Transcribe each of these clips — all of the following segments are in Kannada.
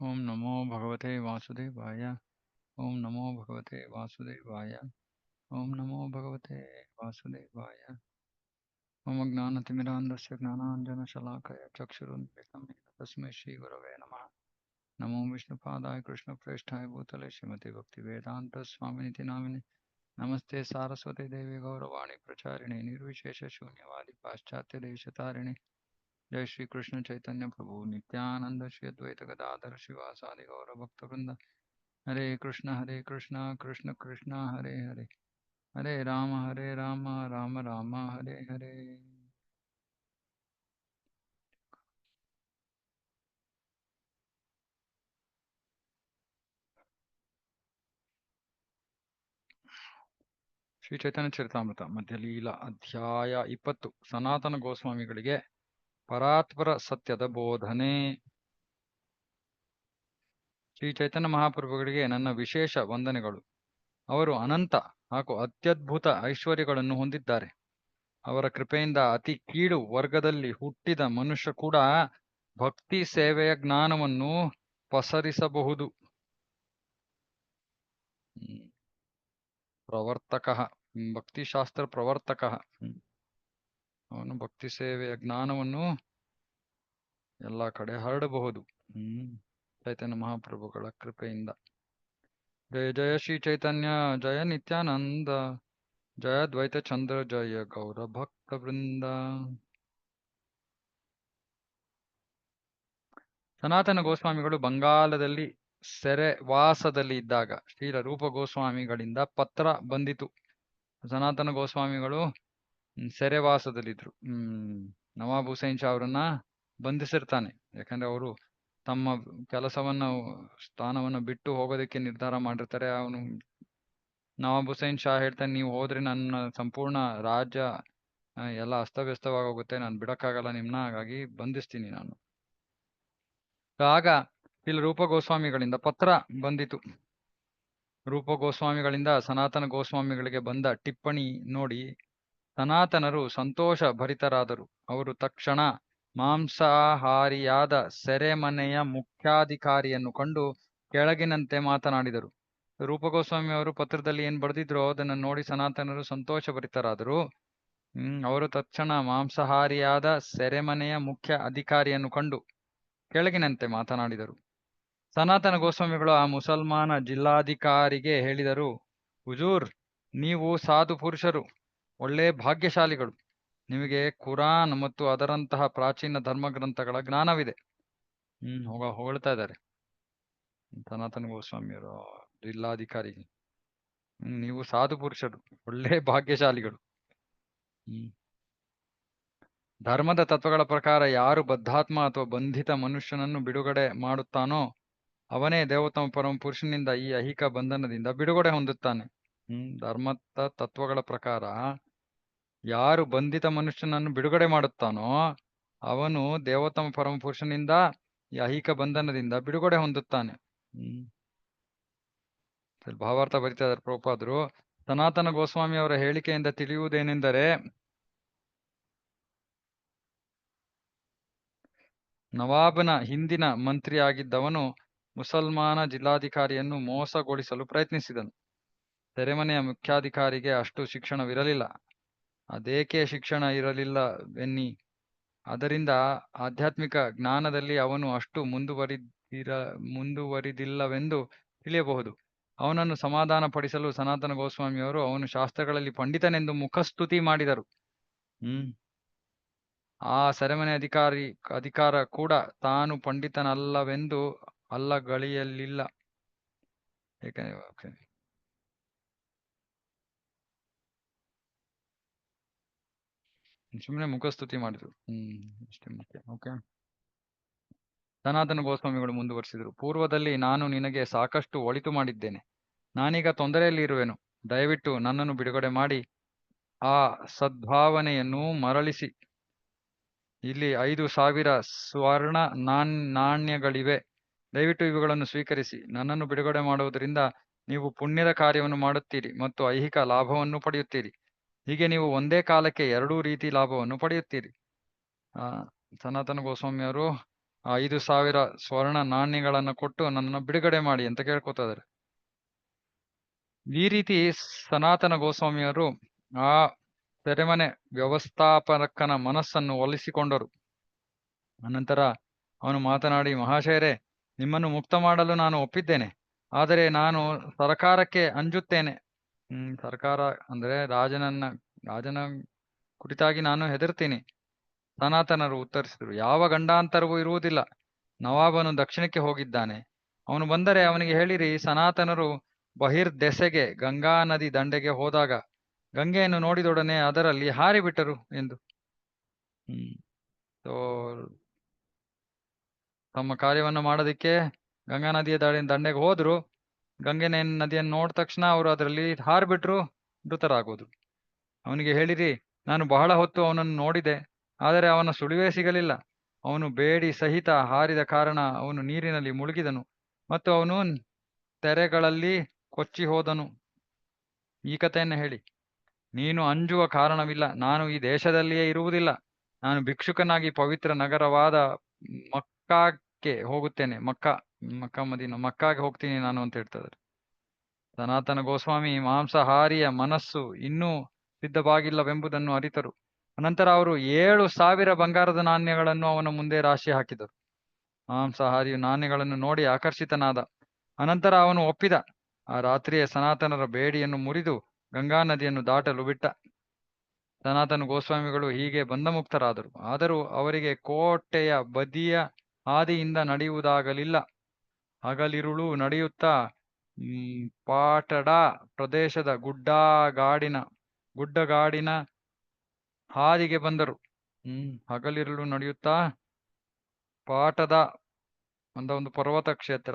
ಓಂ ನಮೋ ಭಗವತೆ ವಾಸುದೇವಾಯ. ಓಂ ನಮೋ ಭಗವತೆ ವಾಸುದೇವಾಯ. ಓಂ ನಮೋ ಭಗವತೆ ವಾಸುದೇವಾಯ. ಮಮ ಜ್ಞಾನತಿಮಿರಾಂಧಸ್ಯ ಜ್ಞಾನಾಂಜನಶಲಾಕಯ ಚಕ್ಷುರುನ್ಮಿಲಿತಂ येन ತಸ್ಮೈ ಶ್ರೀ ಗುರವೇ ನಮಃ. ನಮೋ ವಿಷ್ಣುಪಾದಾಯ ಕೃಷ್ಣಪ್ರೇಷ್ಠಾಯ ಭೂತಲೆ ಶ್ರೀಮತಿ ಭಕ್ತಿವೇದಾಂತ ಸ್ವಾಮಿನಿತಿ ನಾಮಿನೆ. ನಮಸ್ತೆ ಸಾರಸ್ವತಿ ದೇವಿ ಗೌರವಾಣಿ ಪ್ರಚಾರಿಣಿ ನಿರ್ವಿಶೇಷ ಶೂನ್ಯವಾದಿ ಪಾಶ್ಚಾತ್ಯ ದೇಶತಾರಿಣಿ. जय श्री कृष्ण चैतन्य प्रभु नित्यानंद श्री अद्वैत गदाधर शिवासादि गौर भक्त वृंद. हरे कृष्ण कृष्ण कृष्ण हरे हरे, हरे राम राम राम हरे हरे. ಶ್ರೀ ಚೈತನ್ಯ ಚರಿತಾಮೃತ ಮಧ್ಯಲೀಲಾ ಅಧ್ಯಾಯ 20. ಸನಾತನ ಗೋಸ್ವಾಮಿಗಳಿಗೆ ಪರಾತ್ಪರ ಸತ್ಯದ ಬೋಧನೆ. ಶ್ರೀ ಚೈತನ್ಯ ಮಹಾಪ್ರಭುಗಳಿಗೆ ನನ್ನ ವಿಶೇಷ ವಂದನೆಗಳು. ಅವರು ಅನಂತ ಹಾಗೂ ಅತ್ಯದ್ಭುತ ಐಶ್ವರ್ಯಗಳನ್ನು ಹೊಂದಿದ್ದಾರೆ. ಅವರ ಕೃಪೆಯಿಂದ ಅತಿ ಕೀಳು ವರ್ಗದಲ್ಲಿ ಹುಟ್ಟಿದ ಮನುಷ್ಯ ಕೂಡ ಭಕ್ತಿ ಸೇವೆಯ ಜ್ಞಾನವನ್ನು ಪಸರಿಸಬಹುದು. ಪ್ರವರ್ತಕ, ಭಕ್ತಿಶಾಸ್ತ್ರ ಪ್ರವರ್ತಕ, ಅವನು ಭಕ್ತಿ ಸೇವೆಯ ಜ್ಞಾನವನ್ನು ಎಲ್ಲ ಕಡೆ ಹರಡಬಹುದು ಚೈತನ್ಯ ಮಹಾಪ್ರಭುಗಳ ಕೃಪೆಯಿಂದ. ಜಯ ಜಯ ಶ್ರೀ ಚೈತನ್ಯ, ಜಯ ನಿತ್ಯಾನಂದ, ಜಯ ದ್ವೈತ ಚಂದ್ರ, ಜಯ ಗೌರ ಭಕ್ತ ವೃಂದ. ಸನಾತನ ಗೋಸ್ವಾಮಿಗಳು ಬಂಗಾಲದಲ್ಲಿ ಸೆರೆವಾಸದಲ್ಲಿ ಇದ್ದಾಗ ಶ್ರೀಲ ರೂಪ ಗೋಸ್ವಾಮಿಗಳಿಂದ ಪತ್ರ ಬಂದಿತು. ಸನಾತನ ಗೋಸ್ವಾಮಿಗಳು ಸೆರೆವಾಸದಲ್ಲಿದ್ರು. ನವಾಬ್ ಹುಸೇನ್ ಶಾ ಅವರನ್ನ ಬಂಧಿಸಿರ್ತಾನೆ. ಯಾಕಂದ್ರೆ ಅವರು ತಮ್ಮ ಕೆಲಸವನ್ನ ಸ್ಥಾನವನ್ನ ಬಿಟ್ಟು ಹೋಗೋದಕ್ಕೆ ನಿರ್ಧಾರ ಮಾಡಿರ್ತಾರೆ. ಅವನು ನವಾಬ್ ಹುಸೇನ್ ಶಾ ಹೇಳ್ತಾನೆ, ನೀವು ಹೋದ್ರೆ ನನ್ನ ಸಂಪೂರ್ಣ ರಾಜ್ಯ ಎಲ್ಲ ಅಸ್ತವ್ಯಸ್ತವಾಗೋಗುತ್ತೆ, ನಾನು ಬಿಡಕ್ಕಾಗಲ್ಲ ನಿಮ್ನ, ಹಾಗಾಗಿ ಬಂಧಿಸ್ತೀನಿ ನಾನು. ಆಗ ಇಲ್ಲಿ ರೂಪ ಗೋಸ್ವಾಮಿಗಳಿಂದ ಪತ್ರ ಬಂದಿತು. ರೂಪ ಗೋಸ್ವಾಮಿಗಳಿಂದ ಸನಾತನ ಗೋಸ್ವಾಮಿಗಳಿಗೆ ಬಂದ ಟಿಪ್ಪಣಿ ನೋಡಿ ಸನಾತನರು ಸಂತೋಷ ಭರಿತರಾದರು. ಅವರು ತಕ್ಷಣ ಮಾಂಸಾಹಾರಿಯಾದ ಸೆರೆಮನೆಯ ಮುಖ್ಯಾಧಿಕಾರಿಯನ್ನು ಕಂಡು ಕೆಳಗಿನಂತೆ ಮಾತನಾಡಿದರು. ರೂಪ ಗೋಸ್ವಾಮಿ ಅವರು ಪತ್ರದಲ್ಲಿ ಏನ್ ಬರೆದಿದ್ರೋ ಅದನ್ನು ನೋಡಿ ಸನಾತನರು ಸಂತೋಷ ಭರಿತರಾದರು. ಅವರು ತಕ್ಷಣ ಮಾಂಸಾಹಾರಿಯಾದ ಸೆರೆಮನೆಯ ಮುಖ್ಯ ಅಧಿಕಾರಿಯನ್ನು ಕಂಡು ಕೆಳಗಿನಂತೆ ಮಾತನಾಡಿದರು. ಸನಾತನ ಗೋಸ್ವಾಮಿಗಳು ಆ ಮುಸಲ್ಮಾನ ಜಿಲ್ಲಾಧಿಕಾರಿಗೆ ಹೇಳಿದರು, ಹುಜೂರ್, ನೀವು ಸಾಧು ಪುರುಷರು, ಒಳ್ಳೆ ಭಾಗ್ಯಶಾಲಿಗಳು. ನಿಮಗೆ ಕುರಾನ್ ಮತ್ತು ಅದರಂತಹ ಪ್ರಾಚೀನ ಧರ್ಮಗ್ರಂಥಗಳ ಜ್ಞಾನವಿದೆ. ಹೊಗಳ್ತಾ ಇದ್ದಾರೆ ಸನಾತನ ಗೋಸ್ವಾಮಿಯವರು ಜಿಲ್ಲಾಧಿಕಾರಿಗೆ. ನೀವು ಸಾಧು ಪುರುಷರು, ಒಳ್ಳೆ ಭಾಗ್ಯಶಾಲಿಗಳು. ಧರ್ಮದ ತತ್ವಗಳ ಪ್ರಕಾರ ಯಾರು ಬದ್ಧಾತ್ಮ ಅಥವಾ ಬಂಧಿತ ಮನುಷ್ಯನನ್ನು ಬಿಡುಗಡೆ ಮಾಡುತ್ತಾನೋ ಅವನೇ ದೇವೋತ್ತಮ ಪರಮ ಪುರುಷನಿಂದ ಈ ಐಹಿಕ ಬಂಧನದಿಂದ ಬಿಡುಗಡೆ ಹೊಂದುತ್ತಾನೆ. ಧರ್ಮದ ತತ್ವಗಳ ಪ್ರಕಾರ ಯಾರು ಬಂಧಿತ ಮನುಷ್ಯನನ್ನು ಬಿಡುಗಡೆ ಮಾಡುತ್ತಾನೋ ಅವನು ದೇವೋತ್ತಮ ಪರಮ ಪುರುಷನಿಂದ ಈ ಐಹಿಕ ಬಂಧನದಿಂದ ಬಿಡುಗಡೆ ಹೊಂದುತ್ತಾನೆ. ಭಾವಾರ್ಥ ಬರಿತಾ ಇದ್ದಾರೆ ಪ್ರಭುಪಾದರು. ಸನಾತನ ಗೋಸ್ವಾಮಿ ಅವರ ಹೇಳಿಕೆಯಿಂದ ತಿಳಿಯುವುದೇನೆಂದರೆ, ನವಾಬನ ಹಿಂದಿನ ಮಂತ್ರಿಯಾಗಿದ್ದವನು ಮುಸಲ್ಮಾನ ಜಿಲ್ಲಾಧಿಕಾರಿಯನ್ನು ಮೋಸಗೊಳಿಸಲು ಪ್ರಯತ್ನಿಸಿದನು. ಸೆರೆಮನೆಯ ಮುಖ್ಯಾಧಿಕಾರಿಗೆ ಅಷ್ಟು ಶಿಕ್ಷಣವಿರಲಿಲ್ಲ. ಅದೇಕೆ ಶಿಕ್ಷಣ ಇರಲಿಲ್ಲವೆನ್ನಿ, ಅದರಿಂದ ಆಧ್ಯಾತ್ಮಿಕ ಜ್ಞಾನದಲ್ಲಿ ಅವನು ಅಷ್ಟು ಮುಂದುವರಿದಿಲ್ಲವೆಂದು ತಿಳಿಯಬಹುದು. ಅವನನ್ನು ಸಮಾಧಾನ ಪಡಿಸಲು ಸನಾತನ ಗೋಸ್ವಾಮಿಯವರು ಅವನು ಶಾಸ್ತ್ರಗಳಲ್ಲಿ ಪಂಡಿತನೆಂದು ಮುಖಸ್ತುತಿ ಮಾಡಿದರು. ಆ ಸೆರೆಮನೆ ಅಧಿಕಾರ ಕೂಡ ತಾನು ಪಂಡಿತನಲ್ಲವೆಂದು ಅಲ್ಲಗಳಿಯಲಿಲ್ಲ. ಸುಮ್ಮನೆ ಮುಖಸ್ತುತಿ ಮಾಡಿದ್ರು. ಇಷ್ಟೇ ಮುಖ್ಯ. ಓಕೆ. ಸನಾತನ ಗೋಸ್ವಾಮಿಗಳು ಮುಂದುವರಿಸಿದರು. ಪೂರ್ವದಲ್ಲಿ ನಾನು ನಿನಗೆ ಸಾಕಷ್ಟು ಒಳಿತು ಮಾಡಿದ್ದೇನೆ. ನಾನೀಗ ತೊಂದರೆಯಲ್ಲಿ ಇರುವೆನು. ದಯವಿಟ್ಟು ನನ್ನನ್ನು ಬಿಡುಗಡೆ ಮಾಡಿ ಆ ಸದ್ಭಾವನೆಯನ್ನು ಮರಳಿಸಿ. ಇಲ್ಲಿ 5,000 ಸ್ವರ್ಣ ನಾಣ್ಯಗಳಿವೆ. ದಯವಿಟ್ಟು ಇವುಗಳನ್ನು ಸ್ವೀಕರಿಸಿ. ನನ್ನನ್ನು ಬಿಡುಗಡೆ ಮಾಡುವುದರಿಂದ ನೀವು ಪುಣ್ಯದ ಕಾರ್ಯವನ್ನು ಮಾಡುತ್ತೀರಿ ಮತ್ತು ಐಹಿಕ ಲಾಭವನ್ನು ಪಡೆಯುತ್ತೀರಿ. ಹೀಗೆ ನೀವು ಒಂದೇ ಕಾಲಕ್ಕೆ 2 ರೀತಿ ಲಾಭವನ್ನು ಪಡೆಯುತ್ತೀರಿ. ಸನಾತನ ಗೋಸ್ವಾಮಿಯವರು 5,000 ಸ್ವರ್ಣ ನಾಣ್ಯಗಳನ್ನು ಕೊಟ್ಟು ನನ್ನನ್ನು ಬಿಡುಗಡೆ ಮಾಡಿ ಅಂತ ಕೇಳ್ಕೊತಾ ಇದ್ದಾರೆ. ಈ ರೀತಿ ಸನಾತನ ಗೋಸ್ವಾಮಿಯವರು ಆ ಸೆರೆಮನೆ ವ್ಯವಸ್ಥಾಪಕನ ಮನಸ್ಸನ್ನು ಒಲಿಸಿಕೊಂಡರು. ಅನಂತರ ಅವನು ಮಾತನಾಡಿ, ಮಹಾಶಯರೇ, ನಿಮ್ಮನ್ನು ಮುಕ್ತ ಮಾಡಲು ನಾನು ಒಪ್ಪಿದ್ದೇನೆ, ಆದರೆ ನಾನು ಸರ್ಕಾರಕ್ಕೆ ಅಂಜುತ್ತೇನೆ. ಸರ್ಕಾರ ಅಂದ್ರೆ ರಾಜನ ಕುರಿತಾಗಿ ನಾನು ಹೆದರ್ತೀನಿ. ಸನಾತನರು ಉತ್ತರಿಸಿದರು, ಯಾವ ಗಂಡಾಂತರವೂ ಇರುವುದಿಲ್ಲ. ನವಾಬನು ದಕ್ಷಿಣಕ್ಕೆ ಹೋಗಿದ್ದಾನೆ, ಅವನು ಬಂದರೆ ಅವನಿಗೆ ಹೇಳಿರಿ, ಸನಾತನರು ಬಹಿರ್ದೆಸೆಗೆ ಗಂಗಾ ನದಿ ದಂಡೆಗೆ ಹೋದಾಗ ಗಂಗೆಯನ್ನು ನೋಡಿದೊಡನೆ ಅದರಲ್ಲಿ ಹಾರಿಬಿಟ್ಟರು ಎಂದು. ಸೊ ತಮ್ಮ ಕಾರ್ಯವನ್ನು ಮಾಡೋದಿಕ್ಕೆ ಗಂಗಾ ನದಿಯ ದಂಡೆಗೆ ಹೋದ್ರು. ಗಂಗೆ ನದಿಯನ್ನು ನೋಡಿದ ತಕ್ಷಣ ಅವರು ಅದರಲ್ಲಿ ಹಾರಿಬಿಟ್ರು, ಮೃತರಾಗೋದು. ಅವನಿಗೆ ಹೇಳಿರಿ, ನಾನು ಬಹಳ ಹೊತ್ತು ಅವನನ್ನು ನೋಡಿದೆ, ಆದರೆ ಅವನ ಸುಳಿವೇ ಸಿಗಲಿಲ್ಲ. ಅವನು ಬೇಡಿ ಸಹಿತ ಹಾರಿದ ಕಾರಣ ಅವನು ನೀರಿನಲ್ಲಿ ಮುಳುಗಿದನು ಮತ್ತು ಅವನು ತೆರೆಗಳಲ್ಲಿ ಕೊಚ್ಚಿ ಹೋದನು. ಈ ಕಥೆಯನ್ನು ಹೇಳಿ, ನೀನು ಅಂಜುವ ಕಾರಣವಿಲ್ಲ. ನಾನು ಈ ದೇಶದಲ್ಲಿಯೇ ಇರುವುದಿಲ್ಲ. ನಾನು ಭಿಕ್ಷುಕನಾಗಿ ಪವಿತ್ರ ನಗರವಾದ ಮಕ್ಕಾಕ್ಕೆ ಹೋಗುತ್ತೇನೆ. ಮಕ್ಕಾಗೆ ಹೋಗ್ತೀನಿ ನಾನು ಅಂತ ಹೇಳ್ತಾರೆ. ಸನಾತನ ಗೋಸ್ವಾಮಿ ಮಾಂಸಾಹಾರಿಯ ಮನಸ್ಸು ಇನ್ನೂ ಸಿದ್ಧವಾಗಿಲ್ಲವೆಂಬುದನ್ನು ಅರಿತರು. ಅನಂತರ ಅವರು 7,000 ಬಂಗಾರದ ನಾಣ್ಯಗಳನ್ನು ಅವನ ಮುಂದೆ ರಾಶಿ ಹಾಕಿದರು. ಮಾಂಸಾಹಾರಿಯು ನಾಣ್ಯಗಳನ್ನು ನೋಡಿ ಆಕರ್ಷಿತನಾದ. ಅನಂತರ ಅವನು ಒಪ್ಪಿದ. ಆ ರಾತ್ರಿಯೇ ಸನಾತನರ ಬೇಡಿಯನ್ನು ಮುರಿದು ಗಂಗಾ ನದಿಯನ್ನು ದಾಟಲು ಬಿಟ್ಟ. ಸನಾತನ ಗೋಸ್ವಾಮಿಗಳು ಹೀಗೆ ಬಂಧಮುಕ್ತರಾದರು. ಆದರೂ ಅವರಿಗೆ ಕೋಟೆಯ ಬದಿಯ ಹಾದಿಯಿಂದ ನಡೆಯುವುದಾಗಲಿಲ್ಲ. ಹಗಲಿರುಳು ನಡೆಯುತ್ತಾ ಪಾಟಡಾ ಪ್ರದೇಶದ ಗುಡ್ಡಗಾಡಿನ ಹಾದಿಗೆ ಬಂದರು. ಹಗಲಿರುಳು ನಡೆಯುತ್ತಾ ಪಾಟದ ಒಂದು ಪರ್ವತ ಕ್ಷೇತ್ರ,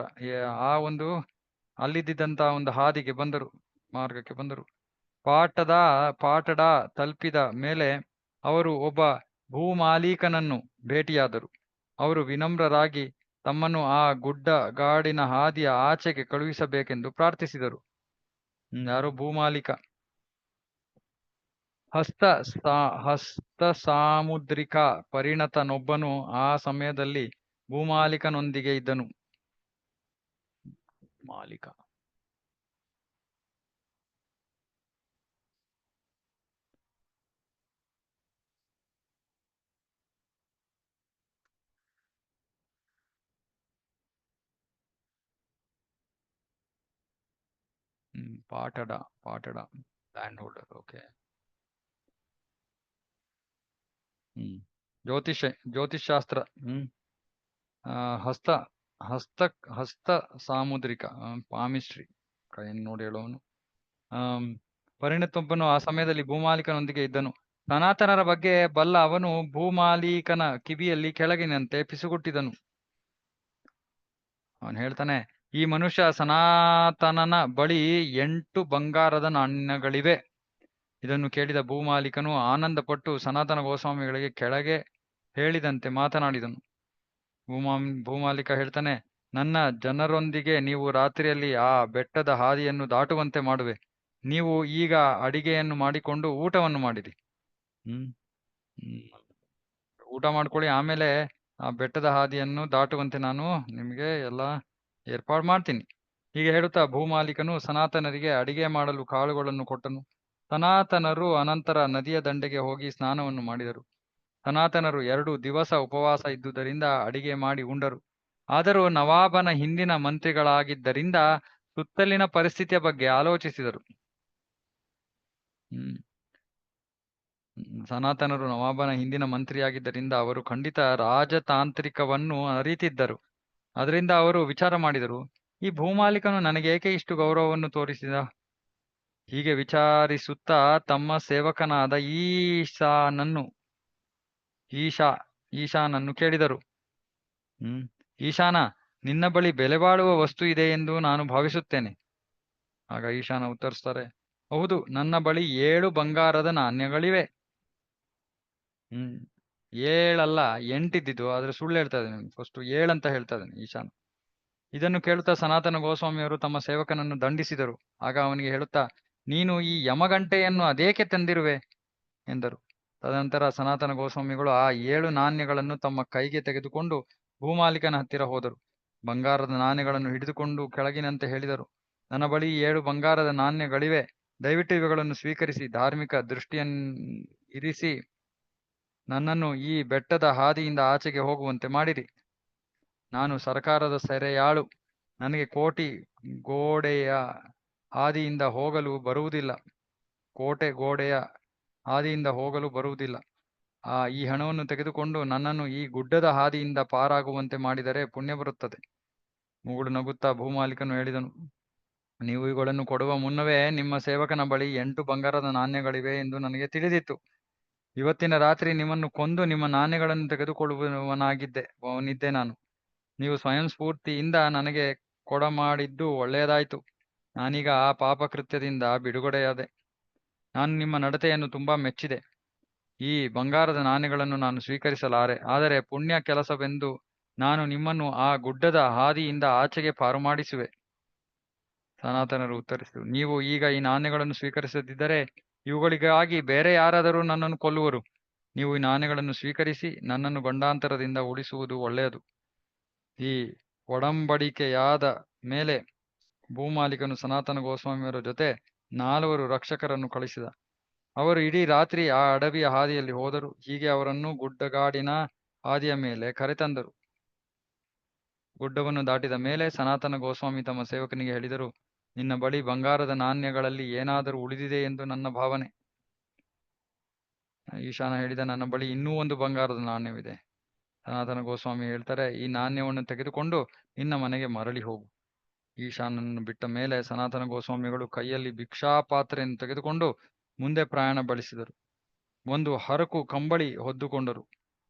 ಅಲ್ಲಿದ್ದಂತ ಒಂದು ಹಾದಿಗೆ ಬಂದರು, ಮಾರ್ಗಕ್ಕೆ ಬಂದರು. ಪಾಟಡಾ ತಲುಪಿದ ಮೇಲೆ ಅವರು ಒಬ್ಬ ಭೂಮಾಲೀಕನನ್ನು ಭೇಟಿಯಾದರು. ಅವರು ವಿನಮ್ರರಾಗಿ ತಮ್ಮನ್ನು ಆ ಗುಡ್ಡಗಾಡಿನ ಹಾದಿಯ ಆಚೆಗೆ ಕಳುಹಿಸಬೇಕೆಂದು ಪ್ರಾರ್ಥಿಸಿದರು. ಯಾರೋ ಭೂಮಾಲೀಕ. ಹಸ್ತ ಸಾಮುದ್ರಿಕ ಪರಿಣತನೊಬ್ಬನು ಆ ಸಮಯದಲ್ಲಿ ಭೂಮಾಲೀಕನೊಂದಿಗೆ ಇದ್ದನು. ಮಾಲೀಕ ಪಾಟಡಾ ಲ್ಯಾಂಡ್ ಹೋಲ್ಡರ್. ಓಕೆ. ಜ್ಯೋತಿಷಾಸ್ತ್ರ. ಹಸ್ತ ಸಾಮುದ್ರಿಕ ಪಾಮಿಸ್ಟ್ರಿ ಕೈಯನ್ನು ನೋಡಿ ಹೇಳೋನು. ಪರಿಣತೊಬ್ಬನು ಆ ಸಮಯದಲ್ಲಿ ಭೂಮಾಲೀಕನೊಂದಿಗೆ ಇದ್ದನು. ಸನಾತನರ ಬಗ್ಗೆ ಬಲ್ಲ ಅವನು ಭೂಮಾಲೀಕನ ಕಿವಿಯಲ್ಲಿ ಕೆಳಗಿನಂತೆ ಪಿಸುಗುಟ್ಟಿದನು. ಅವನು ಹೇಳ್ತಾನೆ, ಈ ಮನುಷ್ಯ ಸನಾತನನ ಬಳಿ 8 ಬಂಗಾರದ ನಾಣ್ಯಗಳಿವೆ. ಇದನ್ನು ಕೇಳಿದ ಭೂಮಾಲೀಕನು ಆನಂದಪಟ್ಟು ಸನಾತನ ಗೋಸ್ವಾಮಿಗಳಿಗೆ ಕೆಳಗೆ ಹೇಳಿದಂತೆ ಮಾತನಾಡಿದನು. ಭೂಮಾಲೀಕ ಹೇಳ್ತಾನೆ, ನನ್ನ ಜನರೊಂದಿಗೆ ನೀವು ರಾತ್ರಿಯಲ್ಲಿ ಆ ಬೆಟ್ಟದ ಹಾದಿಯನ್ನು ದಾಟುವಂತೆ ಮಾಡುವೆ. ನೀವು ಈಗ ಅಡಿಗೆಯನ್ನು ಮಾಡಿಕೊಂಡು ಊಟವನ್ನು ಮಾಡಿರಿ. ಊಟ ಮಾಡ್ಕೊಳ್ಳಿ, ಆಮೇಲೆ ಆ ಬೆಟ್ಟದ ಹಾದಿಯನ್ನು ದಾಟುವಂತೆ ನಾನು ನಿಮಗೆ ಎಲ್ಲ ಏರ್ಪಾಡು ಮಾಡ್ತೀನಿ. ಹೀಗೆ ಹೇಳುತ್ತಾ ಭೂಮಾಲೀಕನು ಸನಾತನರಿಗೆ ಅಡಿಗೆ ಮಾಡಲು ಕಾಳುಗಳನ್ನು ಕೊಟ್ಟನು. ಸನಾತನರು ಅನಂತರ ನದಿಯ ದಂಡೆಗೆ ಹೋಗಿ ಸ್ನಾನವನ್ನು ಮಾಡಿದರು. ಸನಾತನರು 2 ದಿವಸ ಉಪವಾಸ ಇದ್ದುದರಿಂದ ಅಡಿಗೆ ಮಾಡಿ ಉಂಡರು. ಆದರೂ ನವಾಬನ ಹಿಂದಿನ ಮಂತ್ರಿಗಳಾಗಿದ್ದರಿಂದ ಸುತ್ತಲಿನ ಪರಿಸ್ಥಿತಿಯ ಬಗ್ಗೆ ಆಲೋಚಿಸಿದರು. ಸನಾತನರು ನವಾಬನ ಹಿಂದಿನ ಮಂತ್ರಿಯಾಗಿದ್ದರಿಂದ ಅವರು ಖಂಡಿತ ರಾಜತಾಂತ್ರಿಕವನ್ನು ಅರಿತಿದ್ದರು. ಅದರಿಂದ ಅವರು ವಿಚಾರ ಮಾಡಿದರು, ಈ ಭೂಮಾಲೀಕನು ನನಗೆ ಏಕೆ ಇಷ್ಟು ಗೌರವವನ್ನು ತೋರಿಸಿದ? ಹೀಗೆ ವಿಚಾರಿಸುತ್ತಾ ತಮ್ಮ ಸೇವಕನಾದ ಈಶಾನನ್ನು ಕೇಳಿದರು. ಈಶಾನ, ನಿನ್ನ ಬಳಿ ಬೆಲೆ ಬಾಳುವ ವಸ್ತು ಇದೆ ಎಂದು ನಾನು ಭಾವಿಸುತ್ತೇನೆ. ಆಗ ಈಶಾನ ಉತ್ತರಿಸ್ತಾರೆ, ಹೌದು, ನನ್ನ ಬಳಿ 7 ಬಂಗಾರದ ನಾಣ್ಯಗಳಿವೆ. 7 ಅಲ್ಲ 8 ಇದ್ದಿದ್ದು, ಆದ್ರೆ ಸುಳ್ಳು ಹೇಳ್ತಾ ಇದ್ದೇನೆ. ಫಸ್ಟ್ 7 ಅಂತ ಹೇಳ್ತಾ ಇದ್ದೇನೆ ಈಶಾನ. ಇದನ್ನು ಕೇಳುತ್ತಾ ಸನಾತನ ಗೋಸ್ವಾಮಿಯವರು ತಮ್ಮ ಸೇವಕನನ್ನು ದಂಡಿಸಿದರು. ಆಗ ಅವನಿಗೆ ಹೇಳುತ್ತಾ, ನೀನು ಈ ಯಮಗಂಟೆಯನ್ನು ಅದೇಕೆ ತಂದಿರುವೆ ಎಂದರು. ತದನಂತರ ಸನಾತನ ಗೋಸ್ವಾಮಿಗಳು ಆ 7 ನಾಣ್ಯಗಳನ್ನು ತಮ್ಮ ಕೈಗೆ ತೆಗೆದುಕೊಂಡು ಭೂಮಾಲೀಕನ ಹತ್ತಿರ ಹೋದರು. ಬಂಗಾರದ ನಾಣ್ಯಗಳನ್ನು ಹಿಡಿದುಕೊಂಡು ಕೆಳಗಿನಂತೆ ಹೇಳಿದರು. ನನ್ನ ಬಳಿ 7 ಬಂಗಾರದ ನಾಣ್ಯಗಳಿವೆ. ದಯವಿಟ್ಟು ಇವುಗಳನ್ನು ಸ್ವೀಕರಿಸಿ ಧಾರ್ಮಿಕ ದೃಷ್ಟಿಯನ್ನಿರಿಸಿ ನನ್ನನ್ನು ಈ ಬೆಟ್ಟದ ಹಾದಿಯಿಂದ ಆಚೆಗೆ ಹೋಗುವಂತೆ ಮಾಡಿರಿ. ನಾನು ಸರ್ಕಾರದ ಸೆರೆಯಾಳು. ನನಗೆ ಕೋಟೆ ಗೋಡೆಯ ಹಾದಿಯಿಂದ ಹೋಗಲು ಬರುವುದಿಲ್ಲ. ಕೋಟೆ ಗೋಡೆಯ ಹಾದಿಯಿಂದ ಹೋಗಲು ಬರುವುದಿಲ್ಲ. ಈ ಹಣವನ್ನು ತೆಗೆದುಕೊಂಡು ನನ್ನನ್ನು ಈ ಗುಡ್ಡದ ಹಾದಿಯಿಂದ ಪಾರಾಗುವಂತೆ ಮಾಡಿದರೆ ಪುಣ್ಯ ಬರುತ್ತದೆ. ಮುಗುಳು ನಗುತ್ತಾ ಭೂಮಾಲೀಕನು ಹೇಳಿದನು, ನೀವು ಇವುಗಳನ್ನು ಕೊಡುವ ಮುನ್ನವೇ ನಿಮ್ಮ ಸೇವಕನ ಬಳಿ 8 ಬಂಗಾರದ ನಾಣ್ಯಗಳಿವೆ ಎಂದು ನನಗೆ ತಿಳಿದಿತ್ತು. ಇವತ್ತಿನ ರಾತ್ರಿ ನಿಮ್ಮನ್ನು ಕೊಂದು ನಿಮ್ಮ ನಾಣ್ಯಗಳನ್ನು ತೆಗೆದುಕೊಳ್ಳುವವನಿದ್ದೆ ನಾನು. ನೀವು ಸ್ವಯಂ ಸ್ಫೂರ್ತಿಯಿಂದ ನನಗೆ ಕೊಡಮಾಡಿದ್ದು ಒಳ್ಳೆಯದಾಯಿತು. ನಾನೀಗ ಆ ಪಾಪಕೃತ್ಯದಿಂದ ಬಿಡುಗಡೆಯಾದೆ. ನಾನು ನಿಮ್ಮ ನಡತೆಯನ್ನು ತುಂಬಾ ಮೆಚ್ಚಿದೆ. ಈ ಬಂಗಾರದ ನಾಣ್ಯಗಳನ್ನು ನಾನು ಸ್ವೀಕರಿಸಲಾರೆ. ಆದರೆ ಪುಣ್ಯ ಕೆಲಸವೆಂದು ನಾನು ನಿಮ್ಮನ್ನು ಆ ಗುಡ್ಡದ ಹಾದಿಯಿಂದ ಆಚೆಗೆ ಪಾರು ಮಾಡಿಸುವೆ. ಸನಾತನರು ಉತ್ತರಿಸಿದರು, ನೀವು ಈಗ ಈ ನಾಣ್ಯಗಳನ್ನು ಸ್ವೀಕರಿಸದಿದ್ದರೆ ಇವುಗಳಿಗಾಗಿ ಬೇರೆ ಯಾರಾದರೂ ನನ್ನನ್ನು ಕೊಲ್ಲುವರು. ನೀವು ಈ ನಾಣ್ಯಗಳನ್ನು ಸ್ವೀಕರಿಸಿ ನನ್ನನ್ನು ಗಂಡಾಂತರದಿಂದ ಉಳಿಸುವುದು ಒಳ್ಳೆಯದು. ಈ ಒಡಂಬಡಿಕೆಯಾದ ಮೇಲೆ ಭೂಮಾಲೀಕನು ಸನಾತನ ಗೋಸ್ವಾಮಿಯವರ ಜೊತೆ 4 ರಕ್ಷಕರನ್ನು ಕಳಿಸಿದ. ಅವರು ಇಡೀ ರಾತ್ರಿ ಆ ಅಡವಿಯ ಹಾದಿಯಲ್ಲಿ ಹೋದರು. ಹೀಗೆ ಅವರನ್ನು ಗುಡ್ಡಗಾಡಿನ ಹಾದಿಯ ಮೇಲೆ ಕರೆತಂದರು. ಗುಡ್ಡವನ್ನು ದಾಟಿದ ಮೇಲೆ ಸನಾತನ ಗೋಸ್ವಾಮಿ ತಮ್ಮ ಸೇವಕನಿಗೆ ಹೇಳಿದರು, ನಿನ್ನ ಬಳಿ ಬಂಗಾರದ ನಾಣ್ಯಗಳಲ್ಲಿ ಏನಾದರೂ ಉಳಿದಿದೆ ಎಂದು ನನ್ನ ಭಾವನೆ. ಈಶಾನ ಹೇಳಿದ, ನನ್ನ ಬಳಿ ಇನ್ನೂ 1 ಬಂಗಾರದ ನಾಣ್ಯವಿದೆ. ಸನಾತನ ಗೋಸ್ವಾಮಿ ಹೇಳ್ತಾರೆ, ಈ ನಾಣ್ಯವನ್ನು ತೆಗೆದುಕೊಂಡು ನಿನ್ನ ಮನೆಗೆ ಮರಳಿ ಹೋಗು. ಈಶಾನನ್ನು ಬಿಟ್ಟ ಮೇಲೆ ಸನಾತನ ಗೋಸ್ವಾಮಿಗಳು ಕೈಯಲ್ಲಿ ಭಿಕ್ಷಾಪಾತ್ರೆಯನ್ನು ತೆಗೆದುಕೊಂಡು ಮುಂದೆ ಪ್ರಯಾಣ ಬೆಳೆಸಿದರು. ಒಂದು ಹರಕು ಕಂಬಳಿ ಹೊದ್ದುಕೊಂಡರು.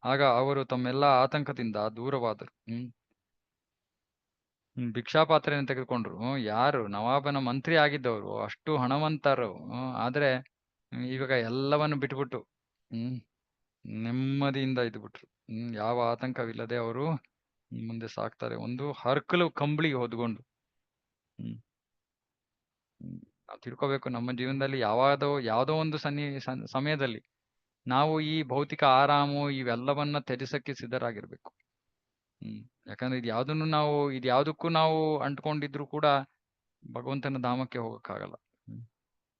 ಆಗ ಅವರು ತಮ್ಮೆಲ್ಲ ಆತಂಕದಿಂದ ದೂರವಾದರು. ಭಿಕ್ಷಾಪಾತ್ರೆಯನ್ನು ತೆಗೆದುಕೊಂಡ್ರು. ಯಾರು? ನವಾಬನ ಮಂತ್ರಿ ಆಗಿದ್ದವರು, ಅಷ್ಟು ಹಣವಂತರು. ಆದ್ರೆ ಇವಾಗ ಎಲ್ಲವನ್ನು ಬಿಟ್ಬಿಟ್ಟು ನೆಮ್ಮದಿಯಿಂದ ಇದ್ಬಿಟ್ರು. ಯಾವ ಆತಂಕವಿಲ್ಲದೆ ಅವರು ಮುಂದೆ ಸಾಕ್ತಾರೆ. ಒಂದು ಹರ್ಕಲು ಕಂಬಳಿ ಹೊದ್ಕೊಂಡು. ನಾವು ತಿಳ್ಕೋಬೇಕು, ನಮ್ಮ ಜೀವನದಲ್ಲಿ ಯಾವುದೋ ಒಂದು ಸಮಯದಲ್ಲಿ ನಾವು ಈ ಭೌತಿಕ ಆರಾಮು ಇವೆಲ್ಲವನ್ನ ತ್ಯಜಿಸಕ್ಕೆ ಸಿದ್ಧರಾಗಿರ್ಬೇಕು. ಯಾಕಂದ್ರೆ ಇದ್ಯಾವುದಕ್ಕೂ ನಾವು ಅಂಟ್ಕೊಂಡಿದ್ರು ಕೂಡ ಭಗವಂತನ ಧಾಮಕ್ಕೆ ಹೋಗಕ್ಕಾಗಲ್ಲ.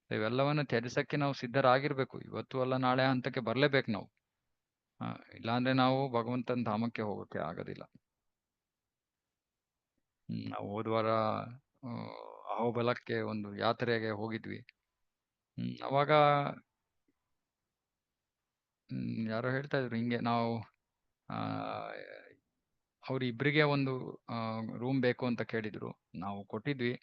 ಇವೆಲ್ಲವನ್ನು ತ್ಯಜಿಸಕ್ಕೆ ನಾವು ಸಿದ್ಧರಾಗಿರ್ಬೇಕು. ಇವತ್ತು ಅಲ್ಲ ನಾಳೆ ಹಂತಕ್ಕೆ ಬರ್ಲೇಬೇಕು ನಾವು. ಇಲ್ಲಾಂದ್ರೆ ನಾವು ಭಗವಂತನ ಧಾಮಕ್ಕೆ ಹೋಗಕ್ಕೆ ಆಗೋದಿಲ್ಲ. ನಾವು ಹೋದ್ವಾರ ಅಹೋಬಲಕ್ಕೆ ಒಂದು ಯಾತ್ರೆಗೆ ಹೋಗಿದ್ವಿ. ಅವಾಗ ಯಾರೋ ಹೇಳ್ತಾ ಇದ್ರು ಹಿಂಗೆ, ನಾವು ಅವ್ರಿಬ್ರಿಗೆ ಒಂದು ರೂಮ್ ಬೇಕು ಅಂತ ಕೇಳಿದ್ರು. ನಾವು ಕೊಟ್ಟಿದ್ವಿ.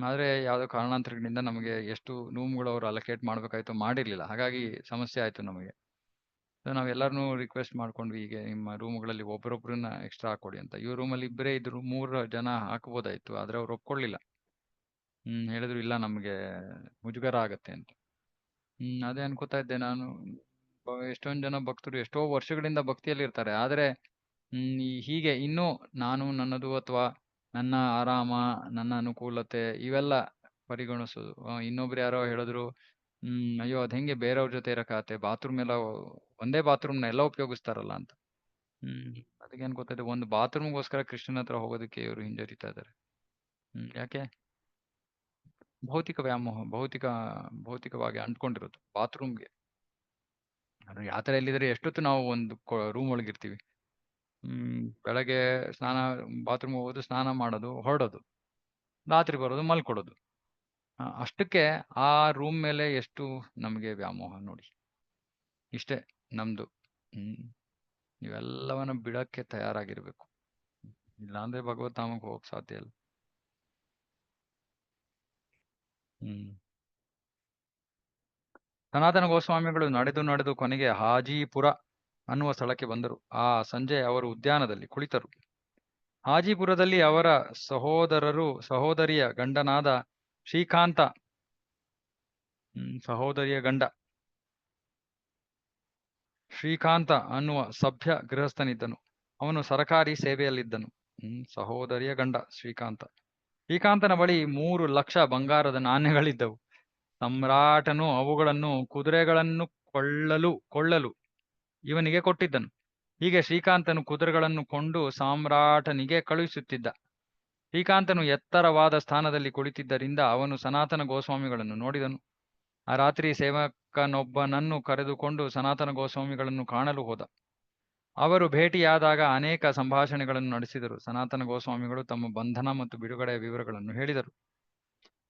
ಆದ್ರೆ ಯಾವ್ದೋ ಕಾರಣಾಂತರಗಳಿಂದ ನಮಗೆ ಎಷ್ಟು ರೂಮ್ಗಳು ಅವ್ರು ಅಲೋಕೇಟ್ ಮಾಡ್ಬೇಕಾಯ್ತು ಮಾಡಿರ್ಲಿಲ್ಲ. ಹಾಗಾಗಿ ಸಮಸ್ಯೆ ಆಯ್ತು ನಮಗೆ. ನಾವೆಲ್ಲರನ್ನೂ ರಿಕ್ವೆಸ್ಟ್ ಮಾಡ್ಕೊಂಡ್ವಿ, ಹೀಗೆ ನಿಮ್ಮ ರೂಮ್ಗಳಲ್ಲಿ ಒಬ್ಬರೊಬ್ರನ್ನ ಎಕ್ಸ್ಟ್ರಾ ಹಾಕೊಡಿ ಅಂತ. ಈ ರೂಮಲ್ಲಿ ಇಬ್ಬರೇ ಇದ್ರು, 3 ಜನ ಹಾಕ್ಬೋದಾಯ್ತು. ಆದ್ರೆ ಅವ್ರು ಒಪ್ಕೊಳ್ಳಿಲ್ಲ. ಹೇಳಿದ್ರು ಇಲ್ಲ, ನಮ್ಗೆ ಮುಜುಗರ ಆಗತ್ತೆ ಅಂತ. ಅದೇ ಅನ್ಕೋತಾ ಇದ್ದೆ ನಾನು, ಎಷ್ಟೊಂದ್ ಜನ ಭಕ್ತರು ಎಷ್ಟೋ ವರ್ಷಗಳಿಂದ ಭಕ್ತಿಯಲ್ಲಿ ಇರ್ತಾರೆ. ಆದ್ರೆ ಹೀಗೆ ಇನ್ನೂ ನಾನು ನನ್ನದು ಅಥವಾ ನನ್ನ ಆರಾಮ, ನನ್ನ ಅನುಕೂಲತೆ ಇವೆಲ್ಲ ಪರಿಗಣಿಸೋದು. ಇನ್ನೊಬ್ರು ಯಾರೋ ಹೇಳಿದ್ರು, ಅಯ್ಯೋ ಅದ್ ಹೆಂಗೆ ಬೇರೆಯವ್ರ ಜೊತೆ ಇರಕಾತೆ, ಬಾತ್ರೂಮ್ ಎಲ್ಲ ಒಂದೇ ಬಾತ್ರೂಮ್ನ ಎಲ್ಲ ಉಪಯೋಗಿಸ್ತಾರಲ್ಲ ಅಂತ. ಅದಕ್ಕೆ ಅನ್ಕೋತಾ, ಒಂದು ಬಾತ್ರೂಮ್ಗೋಸ್ಕರ ಕೃಷ್ಣನ ಹತ್ರ ಹೋಗೋದಕ್ಕೆ ಇವರು ಹಿಂಜರಿತಾ ಇದ್ದಾರೆ. ಯಾಕೆ? ಭೌತಿಕ ವ್ಯಾಮೋಹ, ಭೌತಿಕವಾಗಿ ಅಂಟ್ಕೊಂಡಿರೋದು ಬಾತ್ರೂಮ್ಗೆ. ಅದು ಯಾತ್ರೆ ಎಲ್ಲಿದ್ರೆ ಎಷ್ಟೊತ್ತು ನಾವು ಒಂದು ರೂಮ್ ಒಳಗಿರ್ತೀವಿ. ಬೆಳಗ್ಗೆ ಬಾತ್ರೂಮ್ ಹೋಗೋದು, ಸ್ನಾನ ಮಾಡೋದು, ಹೊರಡೋದು, ರಾತ್ರಿ ಬರೋದು, ಮಲ್ಕೊಡೋದು. ಅಷ್ಟಕ್ಕೆ ಆ ರೂಮ್ ಮೇಲೆ ಎಷ್ಟು ನಮಗೆ ವ್ಯಾಮೋಹ ನೋಡಿ. ಇಷ್ಟೇ ನಮ್ದು. ಇವೆಲ್ಲವನ್ನ ಬಿಡಕ್ಕೆ ತಯಾರಾಗಿರ್ಬೇಕು. ಇಲ್ಲಾಂದ್ರೆ ಭಗವದ್ಧಾಮಕ್ಕೆ ಹೋಗಕ್ ಸಾಧ್ಯ ಇಲ್ಲ. ಸನಾತನ ಗೋಸ್ವಾಮಿಗಳು ನಡೆದು ಕೊನೆಗೆ ಹಾಜಿಪುರ ಅನ್ನುವ ಸ್ಥಳಕ್ಕೆ ಬಂದರು. ಆ ಸಂಜೆ ಅವರು ಉದ್ಯಾನದಲ್ಲಿ ಕುಳಿತರು. ಹಾಜಿಪುರದಲ್ಲಿ ಅವರ ಸಹೋದರಿಯ ಗಂಡನಾದ ಸಹೋದರಿಯ ಗಂಡ ಶ್ರೀಕಾಂತ ಅನ್ನುವ ಸಭ್ಯ ಗೃಹಸ್ಥನಿದ್ದನು. ಅವನು ಸರಕಾರಿ ಸೇವೆಯಲ್ಲಿದ್ದನು. ಸಹೋದರಿಯ ಗಂಡ ಶ್ರೀಕಾಂತನ ಬಳಿ 3 ಲಕ್ಷ ಬಂಗಾರದ ನಾಣ್ಯಗಳಿದ್ದವು. ಸಮ್ರಾಟನು ಅವುಗಳನ್ನು ಕುದುರೆಗಳನ್ನು ಕೊಳ್ಳಲು ಇವನಿಗೆ ಕೊಟ್ಟಿದ್ದನು. ಹೀಗೆ ಶ್ರೀಕಾಂತನು ಕುದುರೆಗಳನ್ನು ಕೊಂಡು ಸಾಮ್ರಾಟನಿಗೆ ಕಳುಹಿಸುತ್ತಿದ್ದ. ಶ್ರೀಕಾಂತನು ಎತ್ತರವಾದ ಸ್ಥಾನದಲ್ಲಿ ಕುಳಿತಿದ್ದರಿಂದ ಅವನು ಸನಾತನ ಗೋಸ್ವಾಮಿಗಳನ್ನು ನೋಡಿದನು. ಆ ರಾತ್ರಿ ಸೇವಕನೊಬ್ಬನನ್ನು ಕರೆದುಕೊಂಡು ಸನಾತನ ಗೋಸ್ವಾಮಿಗಳನ್ನು ಕಾಣಲು ಹೋದ. ಅವರು ಭೇಟಿಯಾದಾಗ ಅನೇಕ ಸಂಭಾಷಣೆಗಳನ್ನು ನಡೆಸಿದರು. ಸನಾತನ ಗೋಸ್ವಾಮಿಗಳು ತಮ್ಮ ಬಂಧನ ಮತ್ತು ಬಿಡುಗಡೆಯ ವಿವರಗಳನ್ನು ಹೇಳಿದರು.